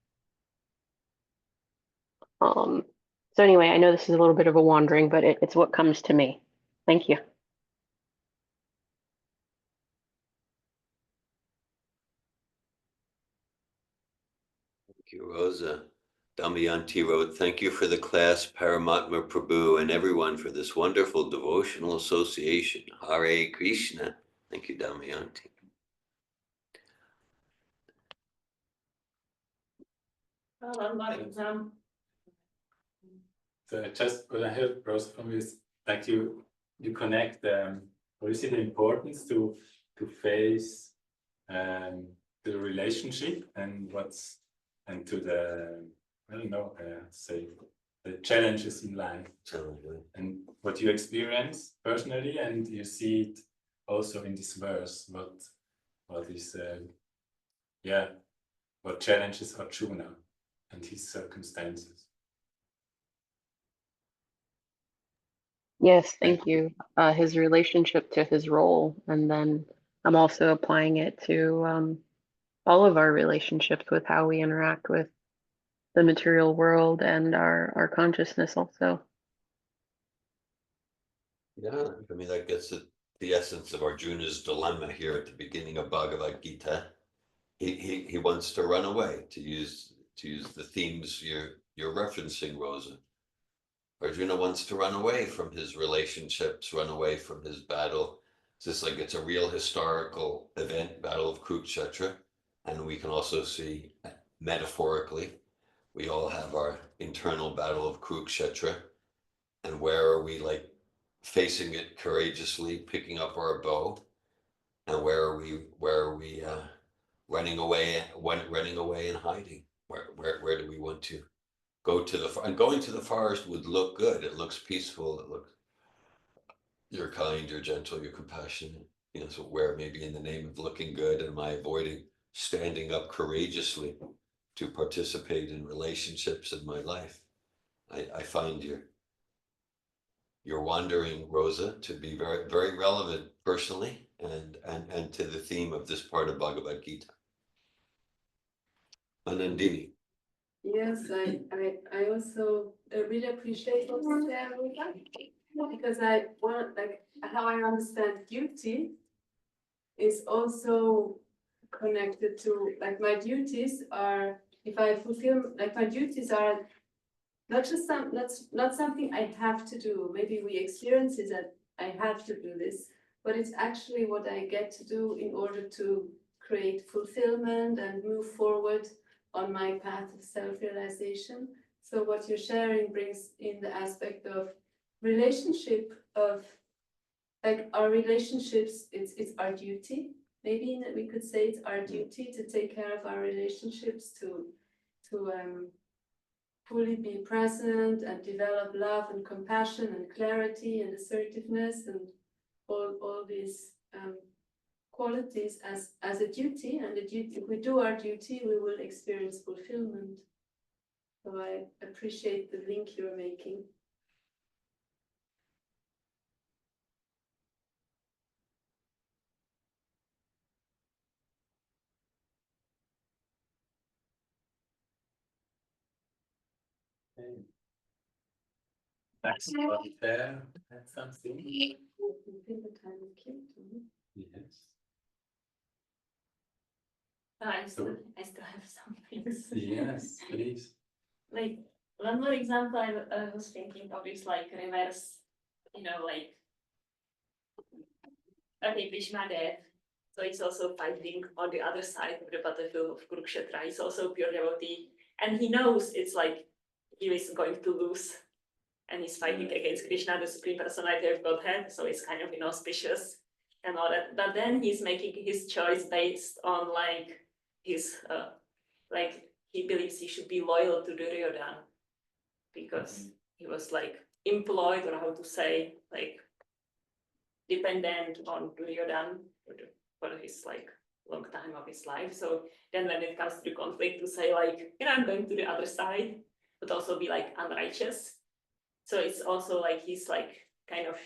So anyway, I know this is a little bit of a wandering, but it's what comes to me. Thank you. Thank you, Rosa. Damayanti wrote, thank you for the class, Paramatma Prabhu, and everyone for this wonderful devotional association. Hare Krishna. Thank you, Damayanti. One more exam. So just what I heard, Rosa, from you is like you connect or you see the importance to face the relationship and to the, I don't know, say the challenges in life and what you experience personally, and you see it also in this verse. What is what challenges Arjuna and his circumstances. Yes, thank you. His relationship to his role, and then I'm also applying it to all of our relationships with how we interact with the material world and our consciousness also. Yeah, I mean, that gets at the essence of Arjuna's dilemma here at the beginning of Bhagavad Gita. He wants to run away, to use the themes you're referencing, Rosa. Arjuna wants to run away from his relationships, run away from his battle. It's just like it's a real historical event, Battle of Kurukshetra. And we can also see metaphorically, we all have our internal battle of Kurukshetra. And where are we like facing it courageously, picking up our bow? And where are we running away and hiding? Where do we want to go to and going to the forest would look good. It looks peaceful. It looks, you're kind, you're gentle, you're compassionate. You know, so where maybe in the name of looking good, am I avoiding standing up courageously to participate in relationships in my life? I find your wandering, Rosa, to be very, very relevant personally and to the theme of this part of Bhagavad Gita. Anandini. Yes, I also really appreciate what you said, because I want, like, how I understand duty is also connected to, like, my duties are, if I fulfill, like, my duties are not just not something I have to do. Maybe we experience it that I have to do this, but it's actually what I get to do in order to create fulfillment and move forward on my path of self-realization. So what you're sharing brings in the aspect of relationship, of like our relationships, it's our duty. Maybe we could say it's our duty to take care of our relationships, to fully be present and develop love and compassion and clarity and assertiveness and all these qualities as a duty. And the duty, if we do our duty, we will experience fulfillment. So I appreciate the link you're making. Thanks for there. That's something. I think the time came to me. Yes. I still have some things. Yes, please. Like one more example I was thinking of is like reverse, like okay, Bhishma dead. So he's also fighting on the other side of the battlefield of Kurukshetra. He's also pure devotee. And he knows it's like he is going to lose. And he's fighting against Krishna, the Supreme Personality of Godhead. So it's kind of inauspicious and all that. But then he's making his choice based on like his like he believes he should be loyal to Duryodhana because he was like employed, or how to say, like dependent on Duryodhana for his like long time of his life. So then when it comes to the conflict, to say like, I'm going to the other side, but also be like unrighteous. So it's also like he's like kind of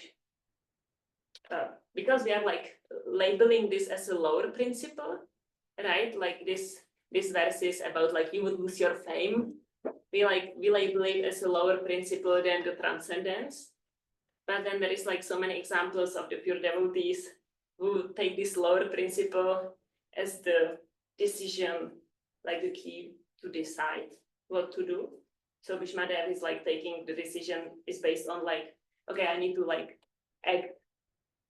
because we are like labeling this as a lower principle, right? Like this verse is about like you would lose your fame. We label it as a lower principle than the transcendence. But then there is like so many examples of the pure devotees who take this lower principle as the decision, like the key to decide what to do. So Bhishma Dev is like taking the decision is based on like, okay, I need to like act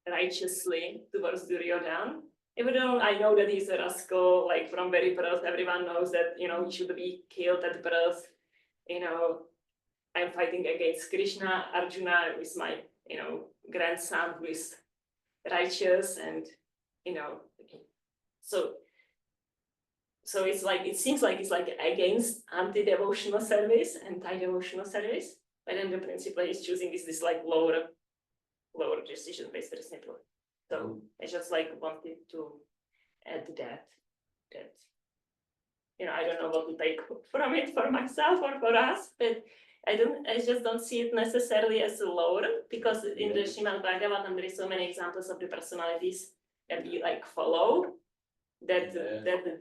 righteously towards Duryodhana. Even though I know that he's a rascal, like from very birth, everyone knows that, he should be killed at birth. I'm fighting against Krishna. Arjuna is my, grandson who is righteous, and, so it's like, it seems like it's like against anti-devotional service, anti-devotional service, but then the principle is choosing is this like lower decision-based principle. So I just like wanted to add that I don't know what to take from it for myself or for us, but I just don't see it necessarily as a lower, because in the Srimad Bhagavatam there is so many examples of the personalities that we like follow that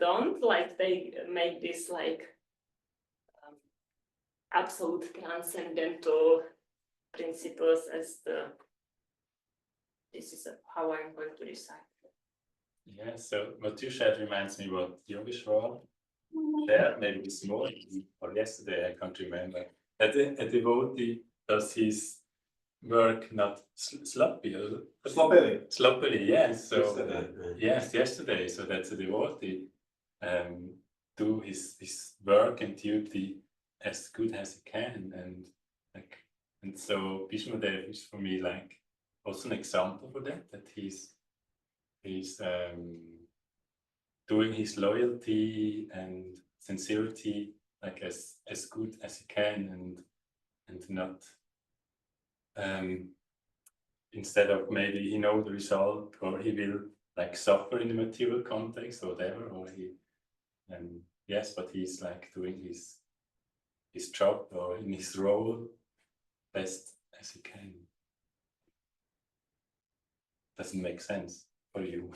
don't, like they make this like absolute transcendental principles as the this is how I'm going to decide. Yeah, so what you shared reminds me what Yogeshwar shared, maybe this morning or yesterday, I can't remember. A devotee does his work not sloppy, sloppily, yes. So yes, yesterday. So that's a devotee do his work and duty as good as he can, and so Bhishma Dev is for me like also an example for that. That he's doing his loyalty and sincerity like as good as he can, and not instead of maybe he know the result or he will like suffer in the material context or whatever, or he yes, but he's like doing his job or in his role best as he can. Doesn't make sense for you.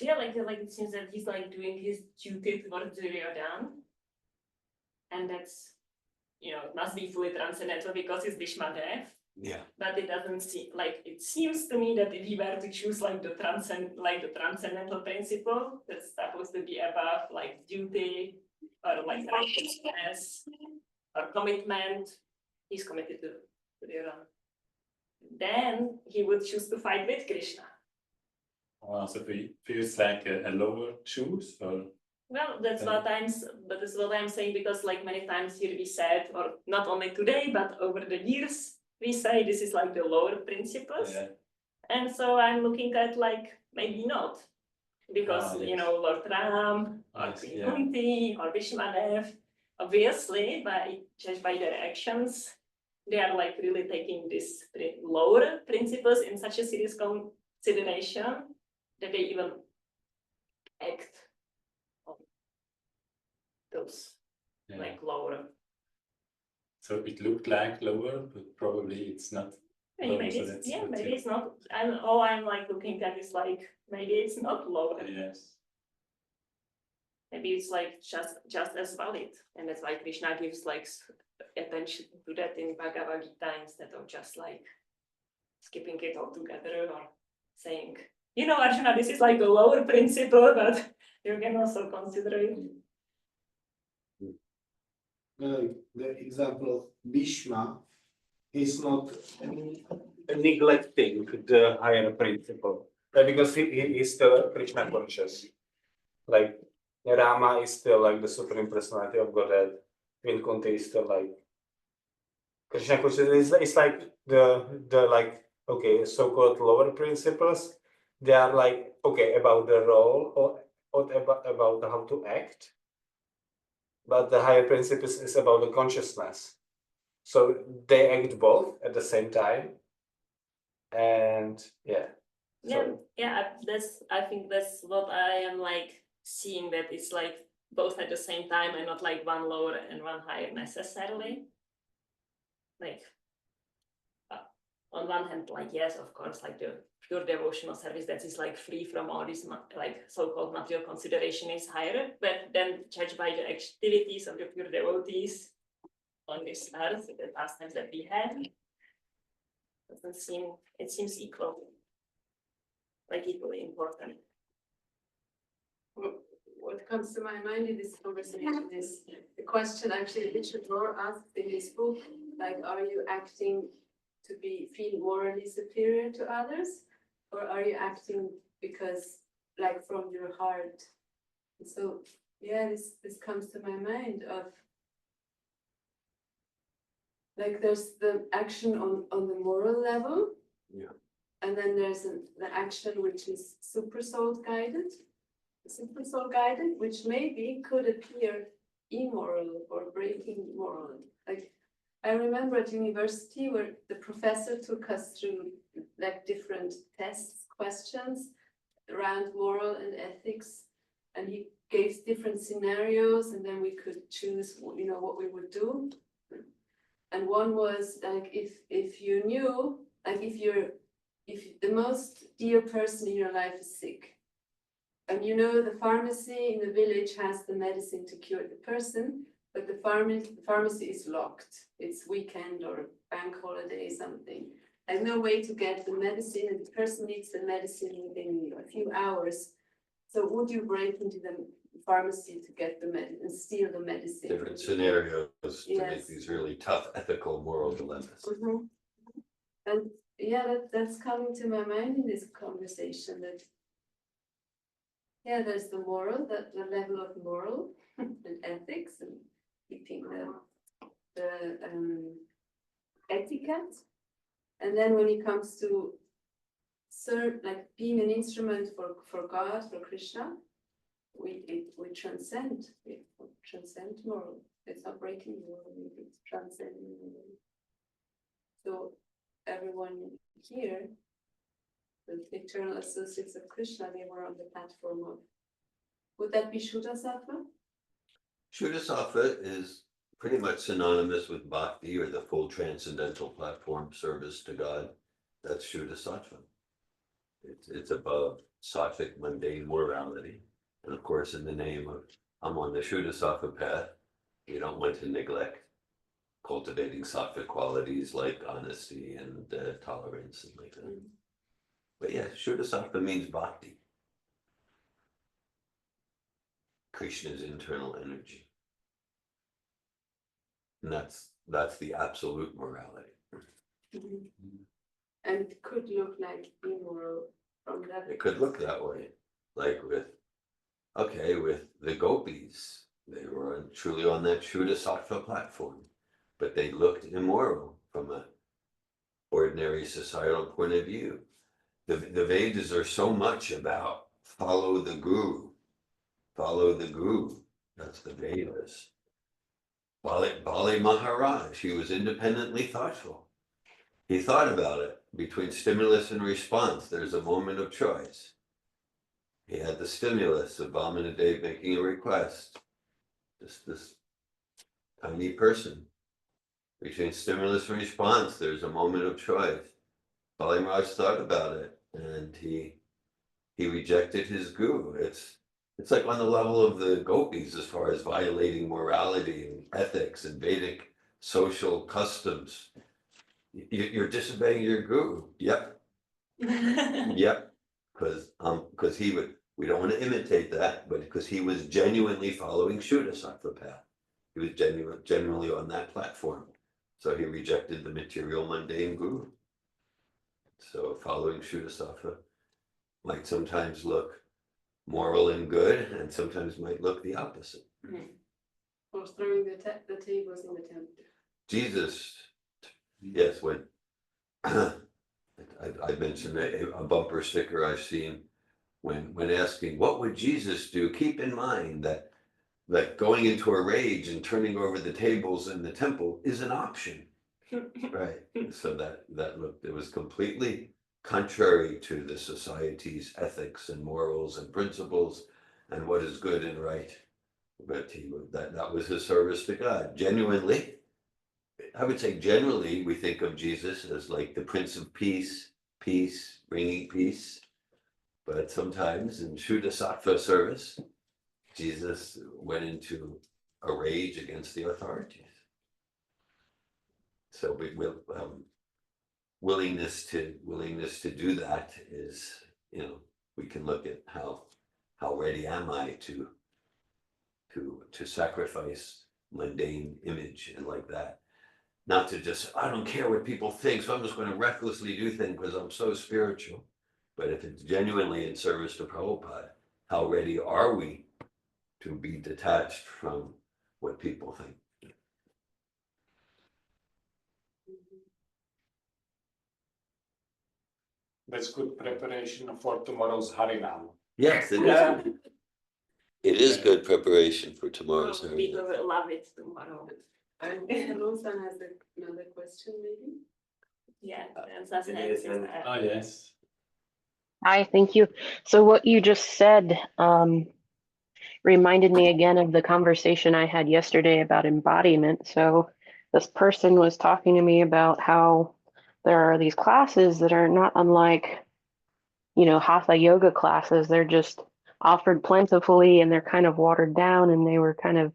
Yeah, like it seems that he's like doing his duty towards Duryodhana, and that's, you know, it must be fully transcendental because it's Bhishma Dev. Yeah. But it doesn't seem like, it seems to me that if we were to choose like the transcendental principle that's supposed to be above like duty or like righteousness or commitment, he's committed to the Ram. Then he would choose to fight with Krishna. So he feels like a lower choose, or Well, that's what I'm saying, because like many times here we said, or not only today, but over the years, we say this is like the lower principles. yeah. And so I'm looking at like, maybe not. Because, Yes. you know, Lord Ram, or Yes, Queen yeah. Kunti, or Vishwadev, obviously, judged by their actions, they are like really taking these lower principles in such a serious consideration that they even act on those Yeah. like lower. So it looked like lower, but probably it's not. Maybe so it's, that's yeah, what maybe you- it's not. I'm like looking at is like, maybe it's not lower. Yes. Maybe it's like just as valid, and that's why Krishna gives like attention to that in Bhagavad Gita instead of just like skipping it all together or saying, you know, Arjuna, this is like a lower principle, but you can also consider it. The example of Bhishma is not neglecting the higher principle, because he is still Krishna conscious. Like Rama is still like the supreme personality of Godhead. Queen Kunti is still like Krishna conscious. It's like the like, okay, so-called lower principles. They are like, okay, about the role or about how to act. But the higher principles is about the consciousness. So they act both at the same time. And yeah. I think that's what I am like seeing, that it's like both at the same time and not like one lower and one higher necessarily. Like on one hand, like yes, of course, like the pure devotional service that is like free from all this like so-called material consideration is higher, but then judged by the activities of the pure devotees on this earth, the pastimes that we had, it seems equal, like equally important. What comes to my mind in this conversation is the question actually Richard Rohr asked in his book, like, are you acting to feel morally superior to others, or are you acting because, like, from your heart? And so, yeah, this comes to my mind of, like, there's the action on the moral level, Yeah. and then there's the action which is super soul guided. Super soul guided, which maybe could appear immoral or breaking moral. Like, I remember at university where the professor took us through like different tests, questions around moral and ethics, and he gave different scenarios, and then we could choose, you know, what we would do. And one was like, if you knew, like, if the most dear person in your life is sick, and you know the pharmacy in the village has the medicine to cure the person, but the pharmacy is locked. It's weekend or bank holiday, something. There's no way to get the medicine, and the person needs the medicine within a few hours. So would you break into the pharmacy to get the medicine and steal the medicine? Different scenarios to make Yes. these really tough ethical moral dilemmas. Mhm. And yeah, that's coming to my mind in this conversation, that yeah, there's the moral, the level of moral and ethics and keeping the etiquette. And then when it comes to serve, like being an instrument for God, for Krishna, we transcend moral. It's not breaking moral, it's transcending moral. So everyone here, the eternal associates of Krishna, they were on the platform of, would that be Shuddha Sattva? Shuddha Sattva is pretty much synonymous with bhakti, or the full transcendental platform service to God. That's Shuddha Sattva. It's above sattvic mundane morality. And of course, in the name of I'm on the Shuddha Sattva path, you don't want to neglect cultivating sattvic qualities like honesty and tolerance and like that. But yeah, Shuddha Sattva means bhakti, Krishna's internal energy. And that's the absolute morality. And it could look like immoral from that. It could look that way, like with the gopis, they were truly on that Shuddha Sattva platform, but they looked immoral from a ordinary societal point of view. The Vedas are so much about follow the guru, that's the Vedas. Bali Maharaj, he was independently thoughtful. He thought about it. Between stimulus and response, there's a moment of choice. He had the stimulus of Vamanadeva making a request. Just this tiny person. Between stimulus and response, there's a moment of choice. Bali Maharaj thought about it, and he rejected his guru. It's like on the level of the gopis as far as violating morality and ethics and Vedic social customs. You're disobeying your guru. Yep. Yep. Because we don't want to imitate that, but because he was genuinely following Shuddha Sattva path. He was genuinely on that platform. So he rejected the material mundane guru. So following Shuddha Sattva might sometimes look moral and good, and sometimes might look the opposite. Or throwing the tables in the temple. Jesus, yes, when I mentioned a bumper sticker I've seen when asking what would Jesus do, keep in mind that going into a rage and turning over the tables in the temple is an option. Right. So that looked, it was completely contrary to the society's ethics and morals and principles and what is good and right. But that was his service to God. Genuinely, I would say generally we think of Jesus as like the Prince of Peace, bringing peace. But sometimes in Shuddha Sattva service, Jesus went into a rage against the authorities. So we will willingness to do that is, we can look at how ready am I to sacrifice mundane image and like that. Not to just, I don't care what people think, so I'm just going to recklessly do things because I'm so spiritual. But if it's genuinely in service to Prabhupada, how ready are we to be detached from what people think? That's good preparation for tomorrow's Harinam. Yes, it is. It is good preparation for tomorrow's Oh, Harinam. people will love it tomorrow. And Rosan has another question, maybe? Yeah, that's Oh, yes. Hi, thank you. So what you just said reminded me again of the conversation I had yesterday about embodiment. So this person was talking to me about how there are these classes that are not unlike, hatha yoga classes. They're just offered plentifully and they're kind of watered down, and they were kind of,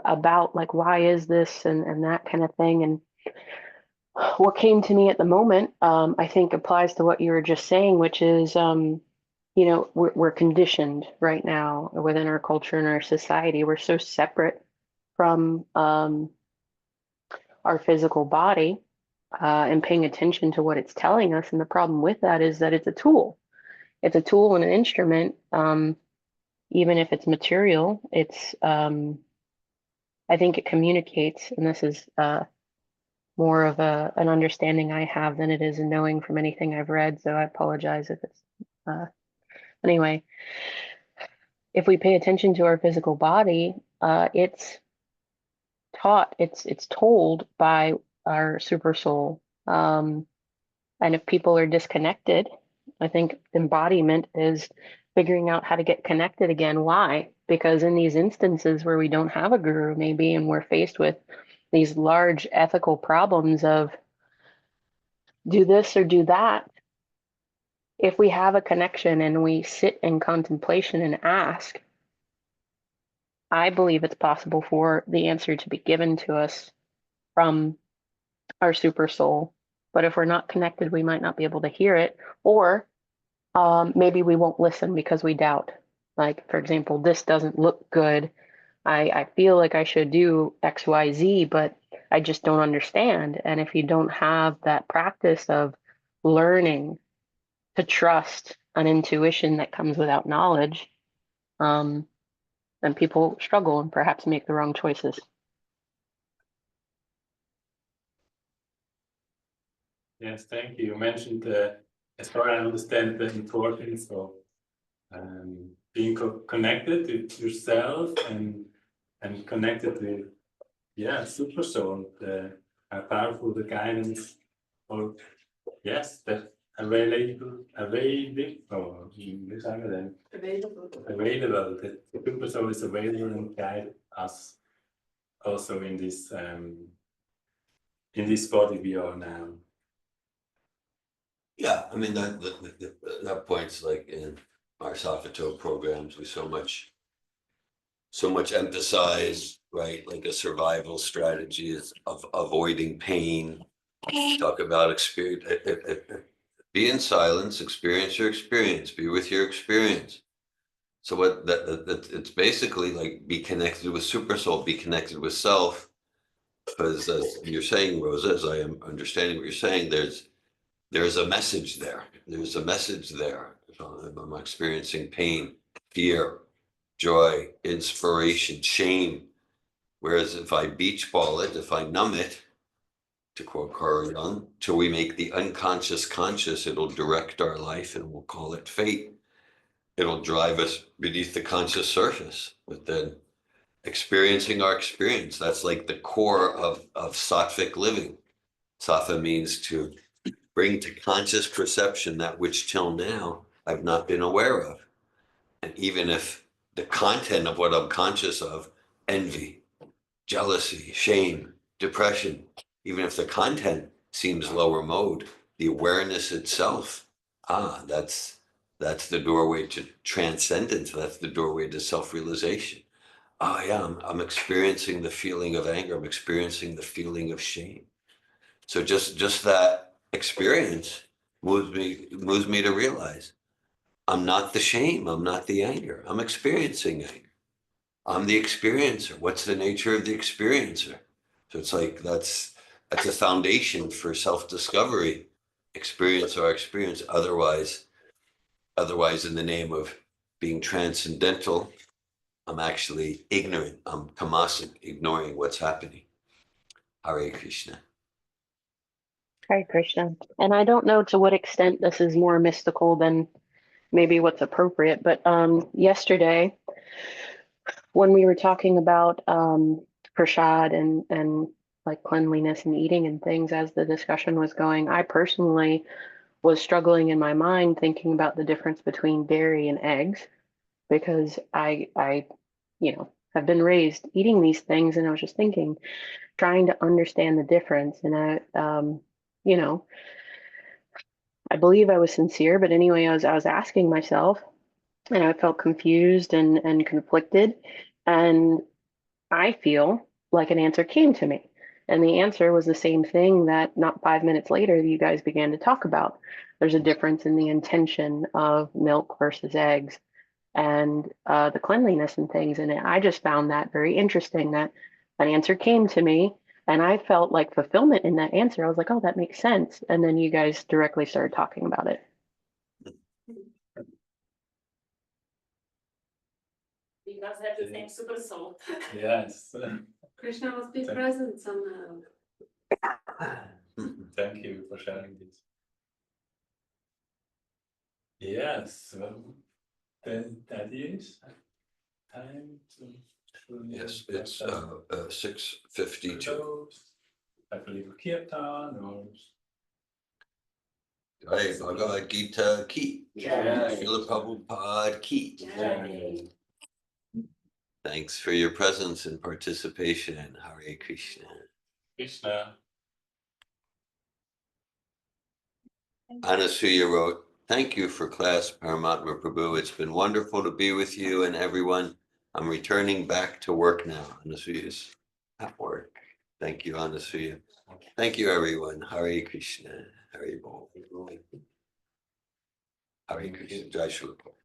about like, why is this and that kind of thing. And what came to me at the moment, I think applies to what you were just saying, which is, you know, we're conditioned right now within our culture and our society. We're so separate from our physical body and paying attention to what it's telling us. And the problem with that is that it's a tool. It's a tool and an instrument. Even if it's material, it's I think it communicates, and this is more of an understanding I have than it is a knowing from anything I've read. So I apologize if it's anyway. If we pay attention to our physical body, it's taught, it's told by our super soul. And if people are disconnected, I think embodiment is figuring out how to get connected again. Why? Because in these instances where we don't have a guru, maybe, and we're faced with these large ethical problems of do this or do that, if we have a connection and we sit in contemplation and ask, I believe it's possible for the answer to be given to us from our super soul. But if we're not connected, we might not be able to hear it, or maybe we won't listen because we doubt. Like, for example, this doesn't look good. I feel like I should do X, Y, Z, but I just don't understand. And if you don't have that practice of learning to trust an intuition that comes without knowledge, um, then people struggle and perhaps make the wrong choices. Yes, thank you. You mentioned, as far as I understand, the importance of being connected with yourself and connected with, yeah, super soul, how powerful the guidance, or yes, that or wie sagen wir denn? Available, that the super soul is available and guide us also in this body we are now. Yeah, I mean, that point's like in our Safato programs, we so much emphasize, right? Like a survival strategy is of avoiding pain. Talk about experience, be in silence, experience your experience, be with your experience. So what that it's basically like be connected with super soul, be connected with self. Because as you're saying, Rosa, as I am understanding what you're saying, there's a message there. There's a message there. If I'm experiencing pain, fear, joy, inspiration, shame. Whereas if I beach ball it, if I numb it, to quote Carl Jung, till we make the unconscious conscious, it'll direct our life and we'll call it fate. It'll drive us beneath the conscious surface. But then experiencing our experience, that's like the core of sattvic living. Sattva means to bring to conscious perception that which till now I've not been aware of. And even if the content of what I'm conscious of, envy, jealousy, shame, depression, even if the content seems lower mode, the awareness itself, that's the doorway to transcendence. That's the doorway to self-realization. Yeah, I'm experiencing the feeling of anger. I'm experiencing the feeling of shame. So just that experience moves me to realize I'm not the shame. I'm not the anger. I'm experiencing anger. I'm the experiencer. What's the nature of the experiencer? So it's like that's a foundation for self-discovery. Experience our experience. Otherwise, in the name of being transcendental, I'm actually ignorant. I'm tamasic, ignoring what's happening. Hare Krishna. Hare Krishna. And I don't know to what extent this is more mystical than maybe what's appropriate, but yesterday when we were talking about prasad and like cleanliness and eating and things as the discussion was going, I personally was struggling in my mind thinking about the difference between dairy and eggs because I have been raised eating these things, and I was just thinking, trying to understand the difference. And you know, I believe I was sincere, but anyway, I was asking myself, and I felt confused and conflicted, and I feel like an answer came to me. And the answer was the same thing that not 5 minutes later, you guys began to talk about. There's a difference in the intention of milk versus eggs and the cleanliness and things. And I just found that very interesting that an answer came to me and I felt like fulfillment in that answer. I was like, oh, that makes sense. And then you guys directly started talking about it. We must have the same super soul. Yes. Krishna must be Thank- present somehow. Thank you for sharing this. Yes, well, then that is time to. Yes, it's 6:52. I believe kirtan or. Jai Bhagavad Gita Ki. Jai. Srila Prabhupada Ki. Jai. Thanks for your presence and participation. Hare Krishna. Krishna. Anasuya wrote, thank you for class, Paramatma Prabhu. It's been wonderful to be with you and everyone. I'm returning back to work now. Anasuya's at work. Thank you, Anasuya. Thank you, everyone. Hare Krishna. Hare Bol. Hare Krishna. Jai Shri Prabhupada.